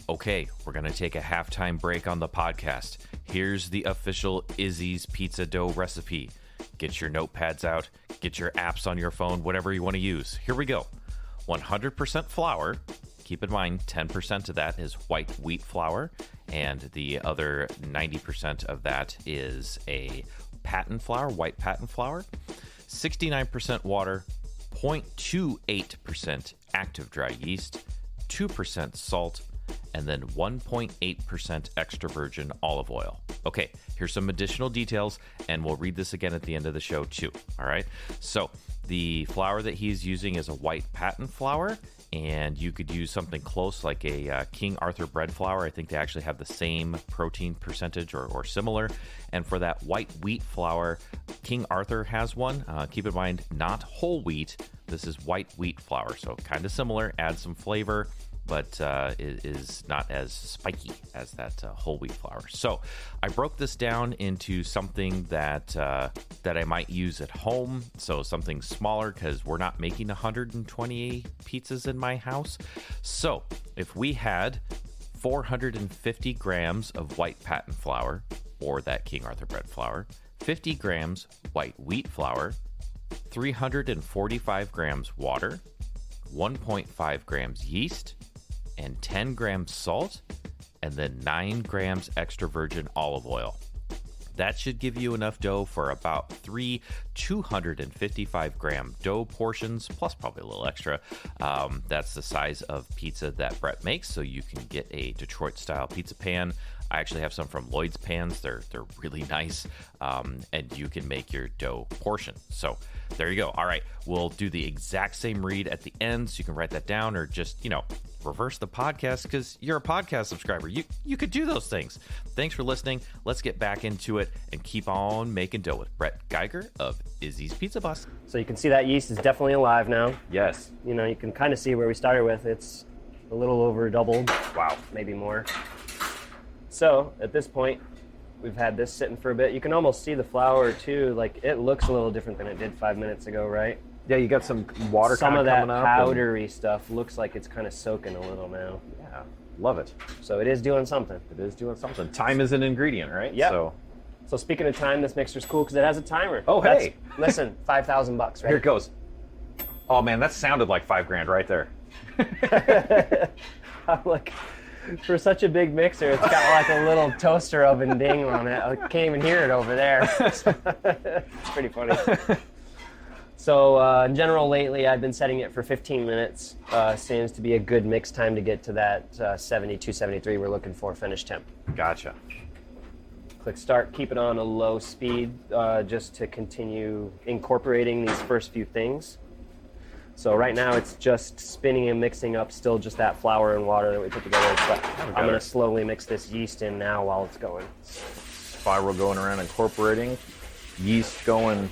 Okay, we're going to take a halftime break on the podcast. Here's the official Izzy's pizza dough recipe. Get your notepads out, get your apps on your phone, whatever you want to use. Here we go. 100% flour. Keep in mind, 10% of that is white wheat flour, and the other 90% of that is a patent flour, white patent flour. 69% water, 0.28% active dry yeast, 2% salt, and then 1.8% extra virgin olive oil. Okay, here's some additional details, and we'll read this again at the end of the show too, all right? So the flour that he's using is a white patent flour, and you could use something close like a King Arthur bread flour. I think they actually have the same protein percentage or similar. And for that white wheat flour, King Arthur has one. Keep in mind, not whole wheat. This is white wheat flour, so kind of similar. Add some flavor, but it is not as spiky as that whole wheat flour. So I broke this down into something that I might use at home. So something smaller, because we're not making 120 pizzas in my house. So if we had 450 grams of white patent flour, or that King Arthur bread flour, 50 grams white wheat flour, 345 grams water, 1.5 grams yeast, and 10 grams salt, and then 9 grams extra virgin olive oil. That should give you enough dough for about 3 255 gram dough portions, plus probably a little extra. That's the size of pizza that Brett makes, so you can get a Detroit style pizza pan. I actually have some from Lloyd's pans. They're really nice, and you can make your dough portion. So there you go. All right, we'll do the exact same read at the end, so you can write that down, or just, reverse the podcast because you're a podcast subscriber. You could do those things. Thanks for listening. Let's get back into it and keep on making dough with Brett Geiger of Izzy's Pizza Bus. So you can see that yeast is definitely alive now. Yes. You can kind of see where we started with. It's a little over doubled. Wow. Maybe more. So at this point, we've had this sitting for a bit. You can almost see the flour too. Like it looks a little different than it did 5 minutes ago, right? Yeah, you got some water Some of coming that up. powdery stuff looks like it's kind of soaking a little now. Yeah, love it. So it is doing something. It is doing something. Time is an ingredient, right? Yeah. So speaking of time, this mixer's cool because it has a timer. Oh, hey. Listen, $5,000, right? here it goes. Oh man, that sounded like $5,000 right there. I'm like, for such a big mixer, it's got like a little toaster oven ding on it. I can't even hear it over there. It's pretty funny. So in general, lately, I've been setting it for 15 minutes. Seems to be a good mix time to get to that 72, 73 we're looking for finish temp. Gotcha. Click start, keep it on a low speed just to continue incorporating these first few things. So right now it's just spinning and mixing up still just that flour and water that we put together. But I'm going to slowly mix this yeast in now while it's going. Spiral going around, incorporating. Yeast going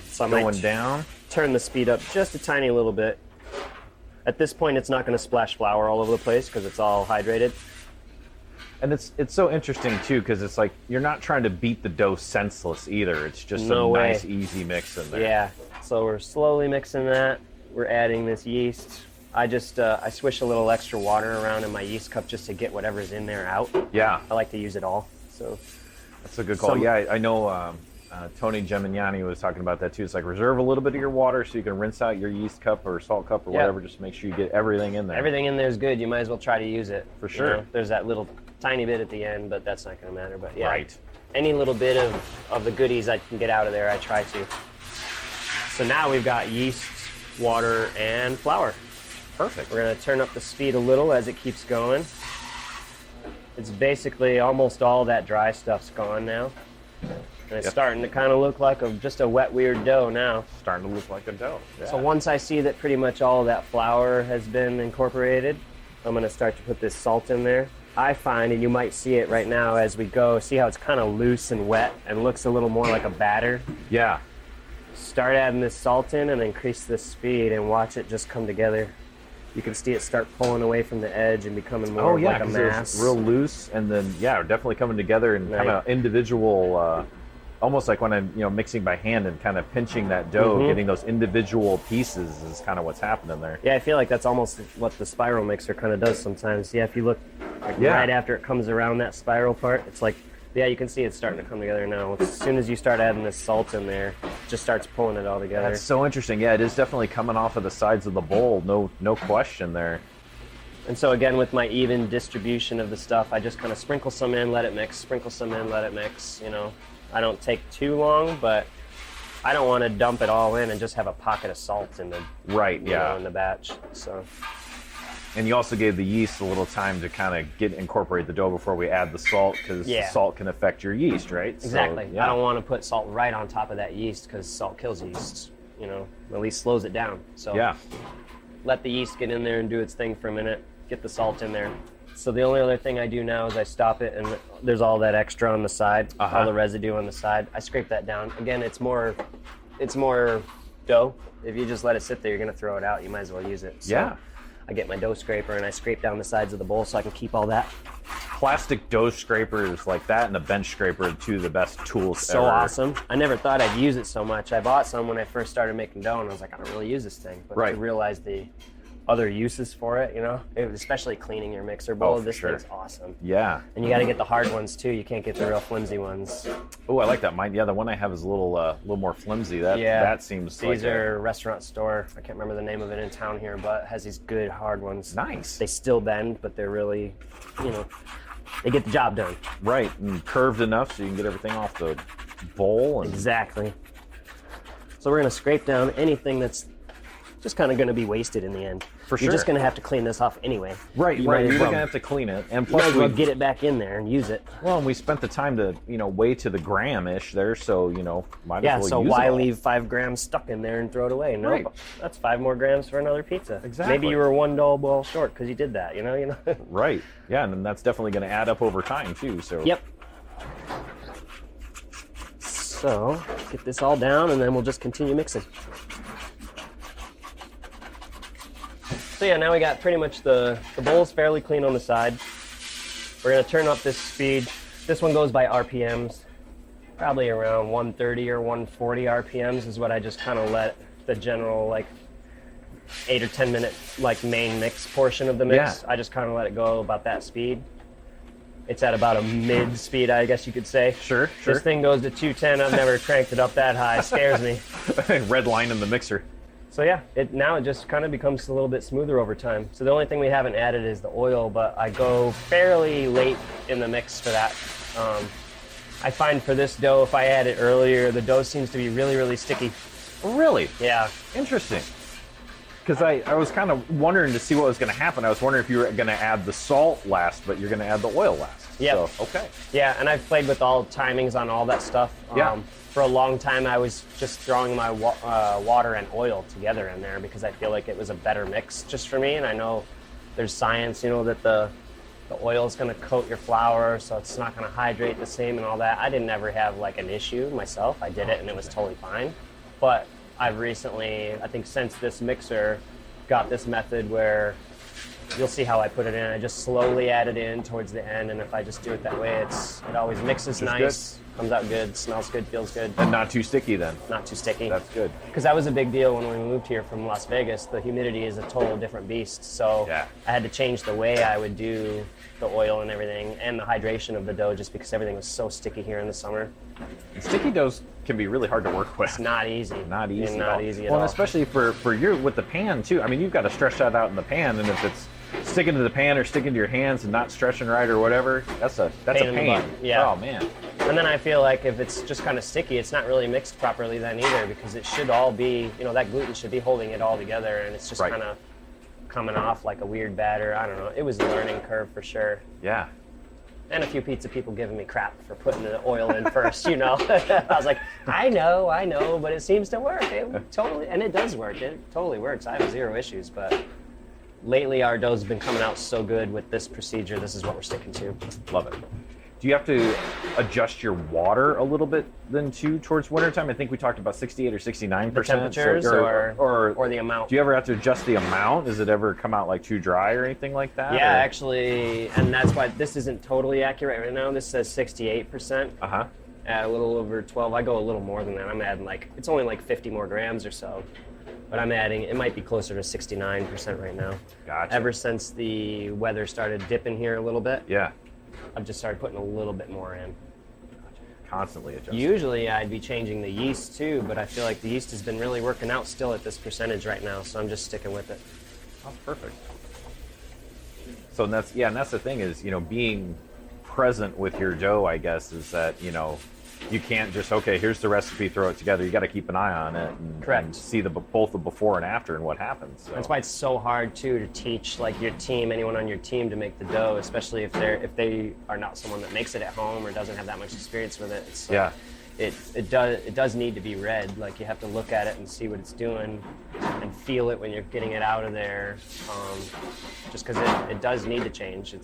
down. Turn the speed up just a tiny little bit. At this point, it's not going to splash flour all over the place because it's all hydrated. And it's so interesting too because it's like you're not trying to beat the dough senseless either. It's just a nice, easy mix in there. Yeah. So we're slowly mixing that. We're adding this yeast. I just I swish a little extra water around in my yeast cup just to get whatever's in there out. Yeah. I like to use it all. So that's a good call. Yeah, I know Tony Gemignani was talking about that too. It's like reserve a little bit of your water so you can rinse out your yeast cup or salt cup or whatever. Just make sure you get everything in there. Everything in there is good. You might as well try to use it. For sure. You know, there's that little tiny bit at the end, but that's not going to matter. But yeah, right. Any little bit of the goodies I can get out of there, I try to. So now we've got yeast, water, and flour. Perfect. We're going to turn up the speed a little as it keeps going. It's basically almost all that dry stuff's gone now. And it's starting to kind of look like just a wet, weird dough now. Starting to look like a dough. Yeah. So once I see that pretty much all of that flour has been incorporated, I'm going to start to put this salt in there. I find, and you might see it right now as we go, see how it's kind of loose and wet and looks a little more like a batter? Yeah. Start adding this salt in and increase the speed and watch it just come together. You can see it start pulling away from the edge and becoming more like a mass. Real loose, and then definitely coming together and kind of individual, almost like when I'm mixing by hand and kind of pinching that dough, getting those individual pieces is kind of what's happening there. Yeah, I feel like that's almost what the spiral mixer kind of does sometimes. Yeah, if you look right after it comes around that spiral part, it's like, you can see it's starting to come together now. As soon as you start adding this salt in there, it just starts pulling it all together. That's so interesting. Yeah, it is definitely coming off of the sides of the bowl. No question there. And so again, with my even distribution of the stuff, I just kind of sprinkle some in, let it mix, sprinkle some in, let it mix. I don't take too long, but I don't want to dump it all in and just have a pocket of salt in the in the batch. So. And you also gave the yeast a little time to kind of incorporate the dough before we add the salt, because the salt can affect your yeast, right? Exactly. So, I don't want to put salt right on top of that yeast because salt kills yeast. At least slows it down. So let the yeast get in there and do its thing for a minute. Get the salt in there. So the only other thing I do now is I stop it, and there's all that extra on the side, all the residue on the side. I scrape that down. Again, it's more dough. If you just let it sit there, you're going to throw it out. You might as well use it. So I get my dough scraper and I scrape down the sides of the bowl so I can keep all that. Plastic dough scrapers like that and a bench scraper are two of the best tools ever. So awesome. I never thought I'd use it so much. I bought some when I first started making dough and I was like, I don't really use this thing. But to realize the other uses for it, especially cleaning your mixer bowl. This thing's awesome. Yeah. And you got to get the hard ones too. You can't get the real flimsy ones. Oh, I like that. The one I have is a little more flimsy. That seems these are restaurant store. I can't remember the name of it in town here, but it has these good hard ones. Nice. They still bend, but they're really, they get the job done. Right, and curved enough so you can get everything off the bowl. Exactly. So we're going to scrape down anything that's just kind of going to be wasted in the end. For sure. You're just going to have to clean this off anyway. Right. You're going to have to clean it. And plus, we get it back in there and use it. Well, and we spent the time to, weigh to the gram-ish there, so, might as well use it. So why leave 5 grams stuck in there and throw it away? No, that's 5 more grams for another pizza. Exactly. Maybe you were 1 dough ball short because you did that, Right. Yeah, and then that's definitely going to add up over time, too. So. Yep. So, get this all down, and then we'll just continue mixing. So yeah, now we got pretty much the bowl's fairly clean on the side. We're gonna turn up this speed. This one goes by RPMs, probably around 130 or 140 RPMs is what I just kind of let the general like 8 or 10 minute like main mix portion of the mix. I just kind of let it go about that speed. It's at about a mid speed, I guess you could say. Sure. This thing goes to 210. I've never cranked it up that high. It scares me. Red line in the mixer. So yeah, now it just kind of becomes a little bit smoother over time. So the only thing we haven't added is the oil, but I go fairly late in the mix for that. I find for this dough, if I add it earlier, the dough seems to be really, really sticky. Really? Yeah. Interesting. Because I was kind of wondering to see what was going to happen. I was wondering if you were going to add the salt last, but you're going to add the oil last. Yeah. So, okay. Yeah, and I've played with all timings on all that stuff. For a long time, I was just throwing my water and oil together in there because I feel like it was a better mix just for me. And I know there's science, that the oil is going to coat your flour, so it's not going to hydrate the same and all that. I didn't ever have like an issue myself. I did it and it was totally fine. But I've recently, I think since this mixer, got this method where you'll see how I put it in. I just slowly add it in towards the end, and if I just do it that way, it always mixes nice, comes out good, smells good, feels good. And not too sticky then. Not too sticky. That's good. Because that was a big deal when we moved here from Las Vegas. The humidity is a total different beast, so I had to change the way I would do the oil and everything, and the hydration of the dough, just because everything was so sticky here in the summer. And sticky doughs can be really hard to work with. It's not easy. Not easy. Not easy at all. all. And especially for you with the pan too. I mean, you've got to stretch that out in the pan, and if it's sticking to the pan or sticking to your hands and not stretching right or whatever, that's a pain. Yeah. Oh man. And then I feel like if it's just kind of sticky, it's not really mixed properly then either, because it should all be, that gluten should be holding it all together, and it's just kind of coming off like a weird batter. I don't know. It was a learning curve for sure. Yeah. And a few pizza people giving me crap for putting the oil in first, I was like, I know, but it seems to work. It does work. It totally works. I have zero issues, but lately our dough's been coming out so good with this procedure. This is what we're sticking to. Love it. Do you have to adjust your water a little bit then too towards wintertime? I think we talked about 68 or 69%. The temperatures or the amount? Do you ever have to adjust the amount? Does it ever come out like too dry or anything like that? Yeah, actually, and that's why this isn't totally accurate right now. This says 68%. Uh-huh. A little over 12. I go a little more than that. I'm adding it's only like 50 more grams or so. But I'm adding, it might be closer to 69% right now. Gotcha. Ever since the weather started dipping here a little bit. Yeah. I've just started putting a little bit more in. Constantly adjusting. Usually I'd be changing the yeast too, but I feel like the yeast has been really working out still at this percentage right now, so I'm just sticking with it. Oh, perfect. So that's the thing is, being present with your dough, I guess, is that, you can't just, okay, here's the recipe, throw it together. You got to keep an eye on it and see both the before and after and what happens. So. That's why it's so hard too to teach your team, anyone on your team, to make the dough, especially if they are not someone that makes it at home or doesn't have that much experience with it. It's it does need to be read. You have to look at it and see what it's doing and feel it when you're getting it out of there. Just because it does need to change.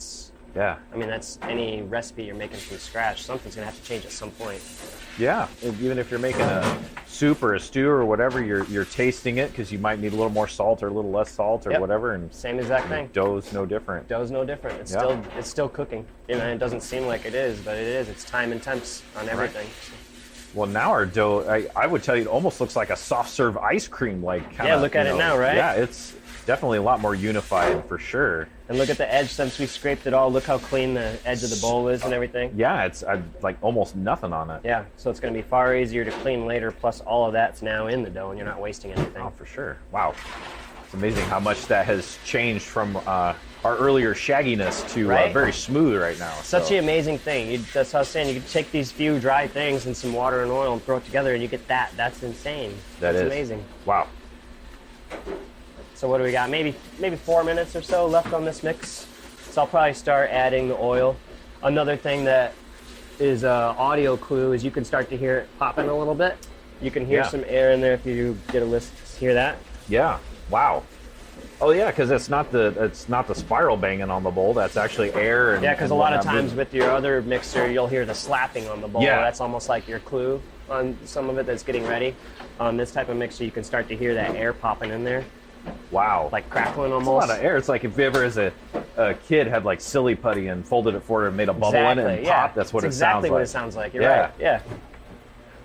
That's any recipe you're making from scratch. Something's going to have to change at some point. Yeah, even if you're making a soup or a stew or whatever, you're tasting it because you might need a little more salt or a little less salt or whatever. And same exact thing. Dough's no different. It's still cooking. It doesn't seem like it is, but it is. It's time and temps on everything. Right. Well, now our dough, I would tell you, it almost looks like a soft serve ice cream. Look at it now, right? Yeah, it's definitely a lot more unified for sure. And look at the edge since we scraped it all. Look how clean the edge of the bowl is and everything. Yeah, it's almost nothing on it. Yeah, so it's going to be far easier to clean later, plus all of that's now in the dough and you're not wasting anything. Oh, for sure. Wow. It's amazing how much that has changed from our earlier shagginess to very smooth right now. Such an amazing thing. That's what I was saying. You could take these few dry things and some water and oil and throw it together and you get that. That's insane. That's amazing. Wow. So what do we got? Maybe 4 minutes or so left on this mix. So I'll probably start adding the oil. Another thing that is an audio clue is you can start to hear it popping a little bit. You can hear some air in there if you get a list. Hear that? Yeah. Wow. Oh yeah, because it's not the spiral banging on the bowl. That's actually air. And, because a lot of times with your other mixer, you'll hear the slapping on the bowl. Yeah. That's almost like your clue on some of it that's getting ready. On this type of mixer, you can start to hear that air popping in there. Wow. like crackling That's a almost. lot of air. It's like if you ever, as a kid, had like silly putty and folded it forward and made a bubble in it and popped. That's what It's it sounds exactly like. what it sounds like. You're Yeah. right. Yeah.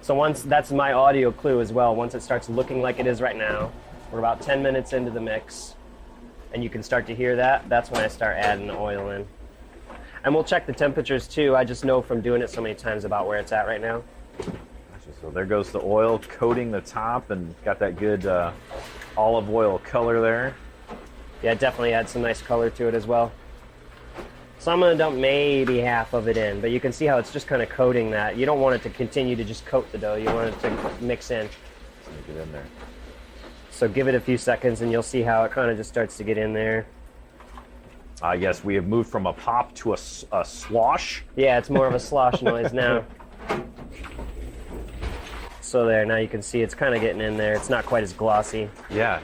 So once that's my audio clue as well. Once it starts looking like it is right now, we're about 10 minutes into the mix, and you can start to hear that. That's when I start adding the oil in. And we'll check the temperatures too. I just know from doing it so many times about where it's at right now. So there goes the oil coating the top and got that good olive oil color there. Yeah, it definitely adds some nice color to it as well. So I'm gonna dump maybe half of it in, but you can see how it's just kind of coating that. You don't want it to continue to just coat the dough. You want it to mix in. Get in there. So give it a few seconds and you'll see how it kind of just starts to get in there. I guess we have moved from a pop to a slosh. Yeah, it's more of a slosh noise now. So there, now you can see it's kind of getting in there. It's not quite as glossy. Yeah,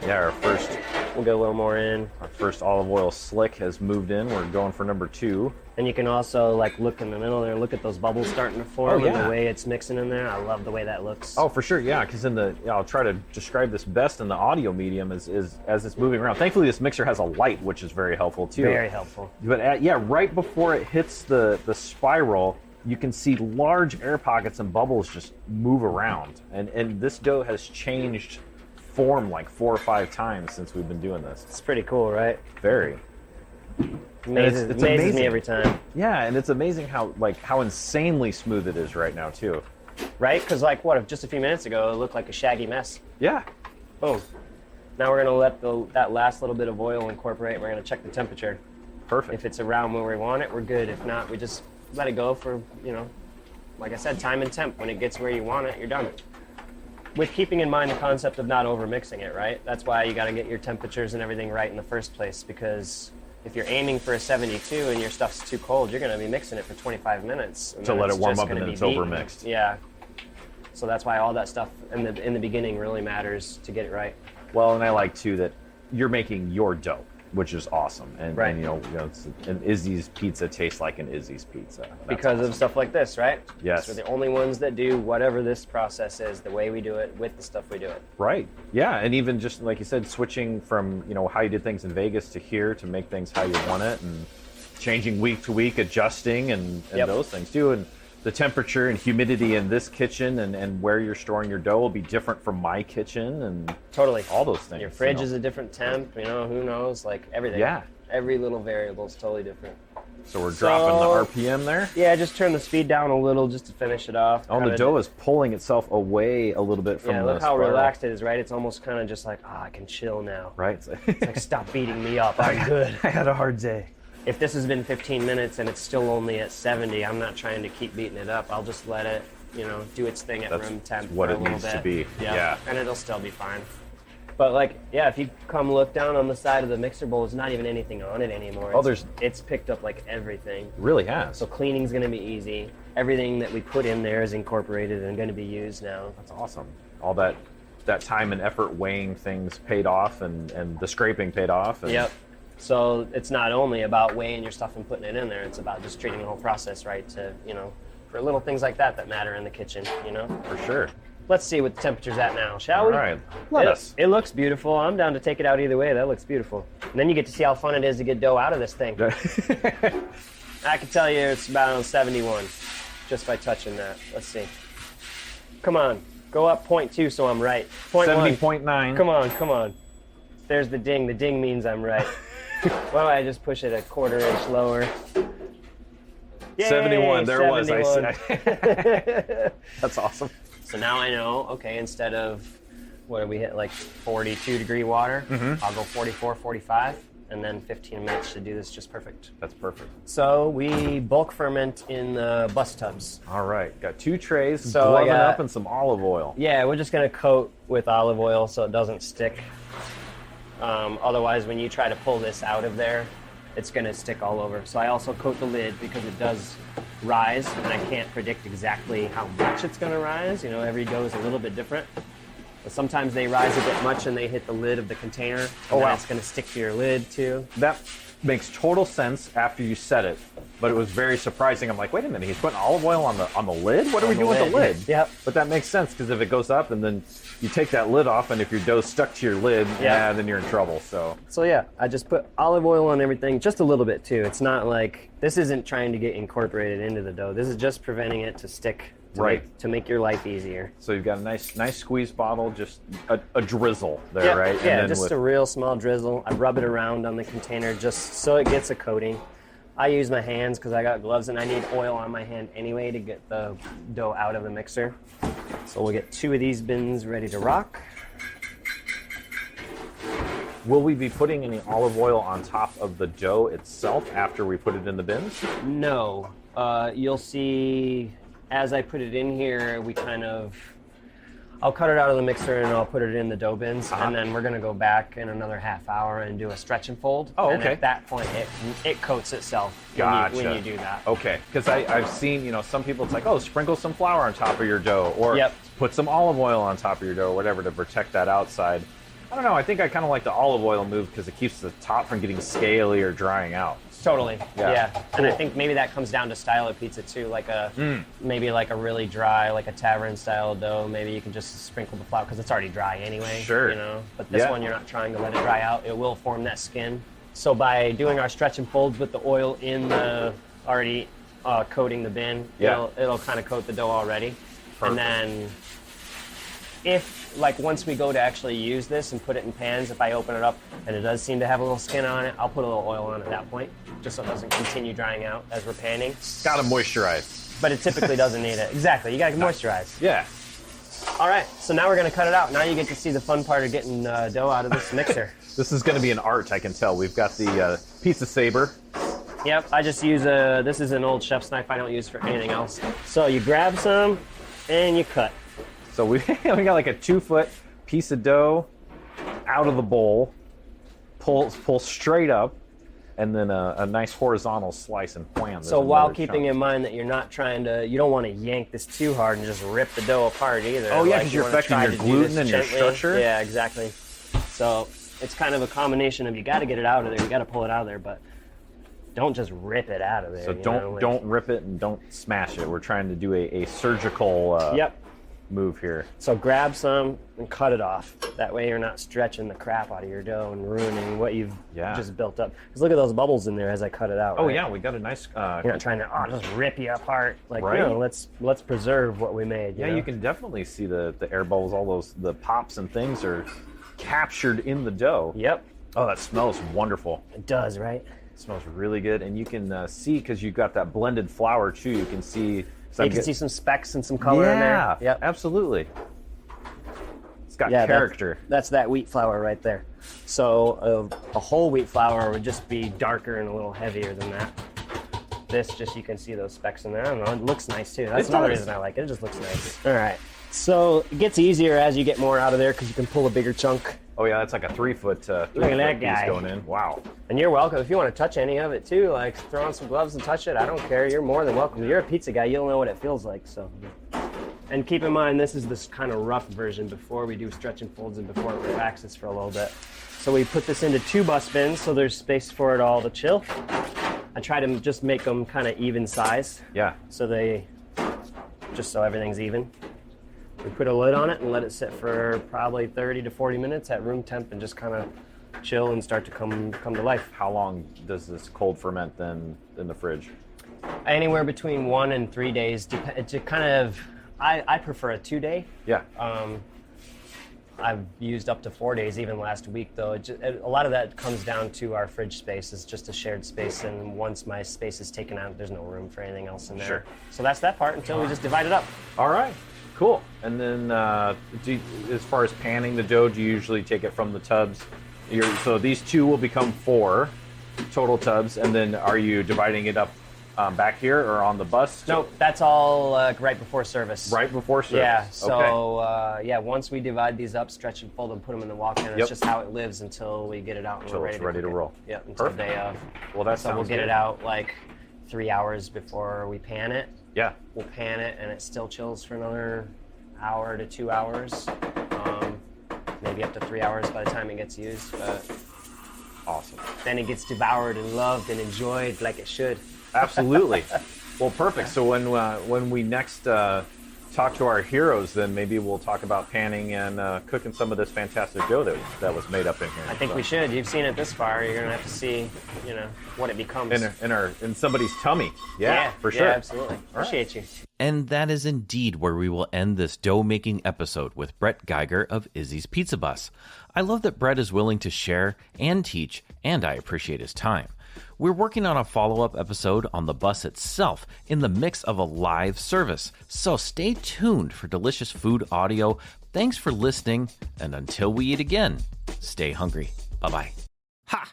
We'll go a little more in. our first olive oil slick has moved in. We're going for number 2. And you can also like look in the middle there, look at those bubbles starting to form and the way it's mixing in there. I love the way that looks. Oh, for sure, yeah, because I'll try to describe this best in the audio medium is as it's moving around. Thankfully, this mixer has a light, which is very helpful too. Very helpful. But right before it hits the spiral, you can see large air pockets and bubbles just move around. And this dough has changed form like 4 or 5 times since we've been doing this. It's pretty cool, right? Very. Amazes it's me amazing. every time. Yeah, and it's amazing how insanely smooth it is right now too. Right? Because like what, if just a few minutes ago it looked like a shaggy mess. Yeah. Boom. Now we're gonna let that last little bit of oil incorporate. We're gonna check the temperature. Perfect. If it's around where we want it, we're good. If not, we just let it go for, like I said, time and temp. When it gets where you want it, you're done. With keeping in mind the concept of not over mixing it, right? That's why you gotta get your temperatures and everything right in the first place, because if you're aiming for a 72 and your stuff's too cold, you're gonna be mixing it for 25 minutes. And To then let it it's warm just up and gonna then be it's beaten. overmixed. Yeah. So that's why all that stuff in the beginning really matters to get it right. Well, and I like too that you're making your dough, which is awesome. And, Right. and an Izzy's pizza tastes like an Izzy's pizza. That's Because awesome. of stuff like this, right? Yes. We're the only ones that do whatever this process is, the way we do it, with the stuff we do it. Right. Yeah, and even just like you said, switching from how you did things in Vegas to here to make things how you want it, and changing week to week, adjusting and Yep. those things too. And the temperature and humidity in this kitchen and where you're storing your dough will be different from my kitchen and Totally. all those things. Your fridge is a different temp, who knows, like everything. Yeah. Every little variable is totally different. So we're dropping the RPM there. Yeah, just turn the speed down a little just to finish it off. Oh, and the dough is pulling itself away a little bit from Yeah, the look how spiral. relaxed it is, right? It's almost kind of just like, I can chill now. Right. It's like, stop beating me up. I'm good. I had a hard day. If this has been 15 minutes and it's still only at 70, I'm not trying to keep beating it up. I'll just let it, do its thing at That's room temp what for a it little needs bit. to be. Yeah. And it'll still be fine. But if you come look down on the side of the mixer bowl, there's not even anything on it anymore. Oh, It's picked up like everything. Really has. So cleaning's going to be easy. Everything that we put in there is incorporated and going to be used now. That's awesome. All that time and effort weighing things paid off, and the scraping paid off. And Yep. So it's not only about weighing your stuff and putting it in there. It's about just treating the whole process right to, for little things like that matter in the kitchen, For sure. Let's see what the temperature's at now, shall we? All right. Let us. It looks beautiful. I'm down to take it out either way. That looks beautiful. And then you get to see how fun it is to get dough out of this thing. I can tell you it's about 71 just by touching that. Let's see. Come on. Go up 0.2 so I'm right. 0.1. 70.9. Come on. There's the ding. The ding means I'm right. Why don't I just push it a quarter inch lower? Yay, 71. There 71. was. That's awesome. So now I know, okay, instead of, what did we hit, like 42 degree water, I'll go 44, 45, and then 15 minutes should do this just perfect. That's perfect. So we bulk ferment in the bus tubs. All right. Got 2 trays, So I gloving got- up, and some olive oil. Yeah, we're just gonna coat with olive oil so it doesn't stick. Otherwise, when you try to pull this out of there, it's gonna stick all over. So I also coat the lid because it does rise, and I can't predict exactly how much it's gonna rise. Every dough is a little bit different. But sometimes they rise a bit much and they hit the lid of the container, and then wow. it's gonna stick to your lid too. That makes total sense after you set it. but it was very surprising. I'm like, wait a minute, he's putting olive oil on the lid? What are we doing with the lid? Yep. But that makes sense, because if it goes up and then you take that lid off, and if your dough's stuck to your lid, then you're in trouble. So yeah, I just put olive oil on everything, just a little bit too. It's not like, this isn't trying to get incorporated into the dough. This is just preventing it to stick, to make your life easier. So you've got a nice squeeze bottle, just a drizzle there, right? And Yeah, then just a real small drizzle. I rub it around on the container just so it gets a coating. I use my hands because I got gloves and I need oil on my hand anyway to get the dough out of the mixer. So we'll get 2 of these bins ready to rock. Will we be putting any olive oil on top of the dough itself after we put it in the bins? No. You'll see as I put it in here, I'll cut it out of the mixer and I'll put it in the dough bins, and then we're gonna go back in another half hour and do a stretch and fold. Oh, and okay. at that point, it coats itself when you do that. Okay, because I've seen, some people, it's like, oh, sprinkle some flour on top of your dough, or put some olive oil on top of your dough, or whatever, to protect that outside. I don't know, I think I kind of like the olive oil move because it keeps the top from getting scaly or drying out. Totally. Yeah. Cool. And I think maybe that comes down to style of pizza too. Like maybe like a really dry, like a tavern style dough. Maybe you can just sprinkle the flour because it's already dry anyway. Sure. But this one, you're not trying to let it dry out. It will form that skin. So by doing our stretch and folds with the oil in the already coating the bin, it'll kind of coat the dough already. Perfect. And then once we go to actually use this and put it in pans, if I open it up and it does seem to have a little skin on it, I'll put a little oil on at that point, just so it doesn't continue drying out as we're panning. Gotta moisturize. But it typically doesn't need it. Exactly, you gotta moisturize. Yeah. All right, so now we're gonna cut it out. Now you get to see the fun part of getting dough out of this mixer. This is gonna be an art, I can tell. We've got the pizza saber. Yep, I just use this is an old chef's knife I don't use for anything else. So you grab some and you cut. So we got like a 2-foot piece of dough out of the bowl, pull straight up, and then a nice horizontal slice and wham. So while keeping in mind that you don't want to yank this too hard and just rip the dough apart either. Oh yeah, because you're affecting your gluten and your structure. Yeah, exactly. So it's kind of a combination of you got to get it out of there, you got to pull it out of there, but don't just rip it out of there. So don't rip it and don't smash it. We're trying to do a surgical move here. So grab some and cut it off. That way you're not stretching the crap out of your dough and ruining what you've just built up. Because look at those bubbles in there as I cut it out. Oh right? Yeah, we got a nice. You're not trying to just rip you apart. Like let's preserve what we made. Yeah, you can definitely see the air bubbles. All the pops and things are captured in the dough. Yep. Oh, that smells wonderful. It does, right? It smells really good, and you can see because you've got that blended flour too. You can see. You can see some specks and some color in there. Yeah, yep. Absolutely. It's got character. That's that wheat flour right there. So a whole wheat flour would just be darker and a little heavier than that. This you can see those specks in there. I don't know, it looks nice too. That's another reason I like it. It just looks nice. All right. So it gets easier as you get more out of there because you can pull a bigger chunk. Oh yeah, that's like a 3-foot Look at that guy piece going in. Wow. And you're welcome. If you want to touch any of it too, like throw on some gloves and touch it, I don't care. You're more than welcome. You're a pizza guy. You'll know what it feels like. So, and keep in mind, this is this kind of rough version before we do stretch and folds and before it relaxes for a little bit. So we put this into 2 bus bins so there's space for it all to chill. I try to just make them kind of even size. Yeah. So so everything's even. We put a lid on it and let it sit for probably 30 to 40 minutes at room temp and just kind of chill and start to come to life. How long does this cold ferment then in the fridge? Anywhere between 1 and 3 days. I prefer a 2-day. Yeah. I've used up to 4 days even last week though. A lot of that comes down to our fridge space. It's just a shared space, and once my space is taken out, there's no room for anything else in there. Sure. So that's that part until we just divide it up. All right. Cool. And then as far as panning the dough, do you usually take it from the tubs? So these 2 will become 4 total tubs, and then are you dividing it up back here or on the bus? Nope, that's all right before service. Right before service. Yeah. So once we divide these up, stretch and fold and put them in the walk-in, it's just how it lives until we get it out and we're ready to roll. Yep, until the day of. Well, that sounds So we'll get good. it out like 3 hours before we pan it. Yeah. We'll pan it, and it still chills for another hour to 2 hours, maybe up to 3 hours by the time it gets used. But awesome. then it gets devoured and loved and enjoyed like it should. Absolutely. Well, perfect. So when we next talk to our heroes, then maybe we'll talk about panning and cooking some of this fantastic dough that was made up in here. I think we should. You've seen it this far. You're gonna have to see, what it becomes. In somebody's tummy. Yeah, for sure. Yeah, absolutely. Appreciate you. And that is indeed where we will end this dough-making episode with Brett Geiger of Izzy's Pizza Bus. I love that Brett is willing to share and teach, and I appreciate his time. We're working on a follow-up episode on the bus itself in the mix of a live service, so stay tuned for delicious food audio. Thanks for listening, and until we eat again, stay hungry. Bye-bye. Ha!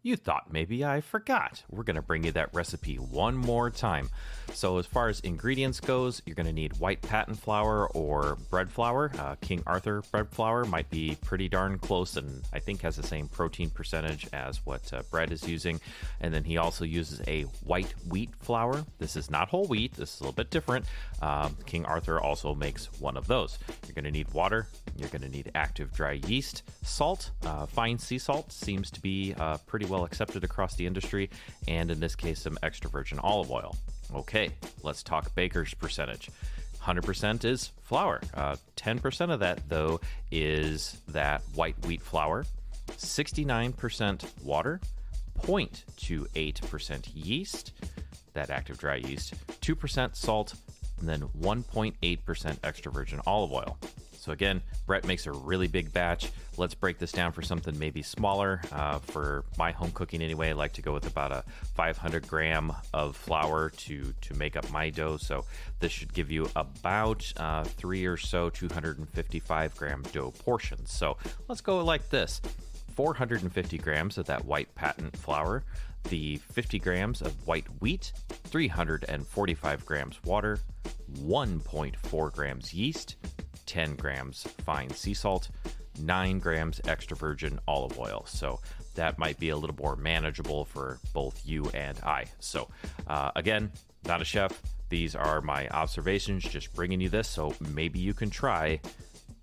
You thought maybe I forgot. We're going to bring you that recipe one more time. So as far as ingredients goes, you're going to need white patent flour or bread flour. King Arthur bread flour might be pretty darn close and I think has the same protein percentage as what Brett is using. And then he also uses a white wheat flour. This is not whole wheat. This is a little bit different. King Arthur also makes one of those. You're going to need water. You're going to need active dry yeast, salt. Fine sea salt seems to be pretty well accepted across the industry, and in this case, some extra virgin olive oil. Okay, let's talk baker's percentage. 100% is flour. 10% of that, though, is that white wheat flour. 69% water. 0.28% yeast, that active dry yeast. 2% salt, and then 1.8% extra virgin olive oil. So again, Brett makes a really big batch. Let's break this down for something maybe smaller. For my home cooking anyway, I like to go with about a 500 gram of flour to make up my dough. So this should give you about 3 or so 255 gram dough portions. So let's go like this. 450 grams of that white patent flour, the 50 grams of white wheat, 345 grams water, 1.4 grams yeast, 10 grams fine sea salt, 9 grams extra virgin olive oil. So that might be a little more manageable for both you and I. So again, not a chef. These are my observations, just bringing you this. So maybe you can try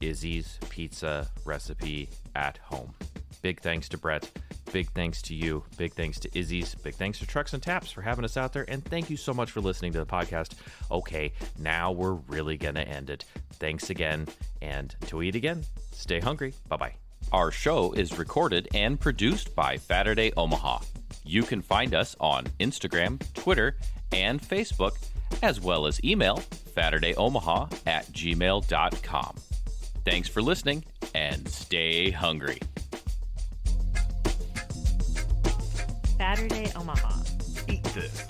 Izzy's pizza recipe at home. Big thanks to Brett. Big thanks to you. Big thanks to Izzy's. Big thanks to Trucks and Taps for having us out there. And thank you so much for listening to the podcast. Okay, now we're really going to end it. Thanks again. And until we eat again, stay hungry. Bye-bye. Our show is recorded and produced by Saturday Omaha. You can find us on Instagram, Twitter, and Facebook, as well as email SaturdayOmaha@gmail.com. Thanks for listening and stay hungry. Saturday Omaha. Eat this.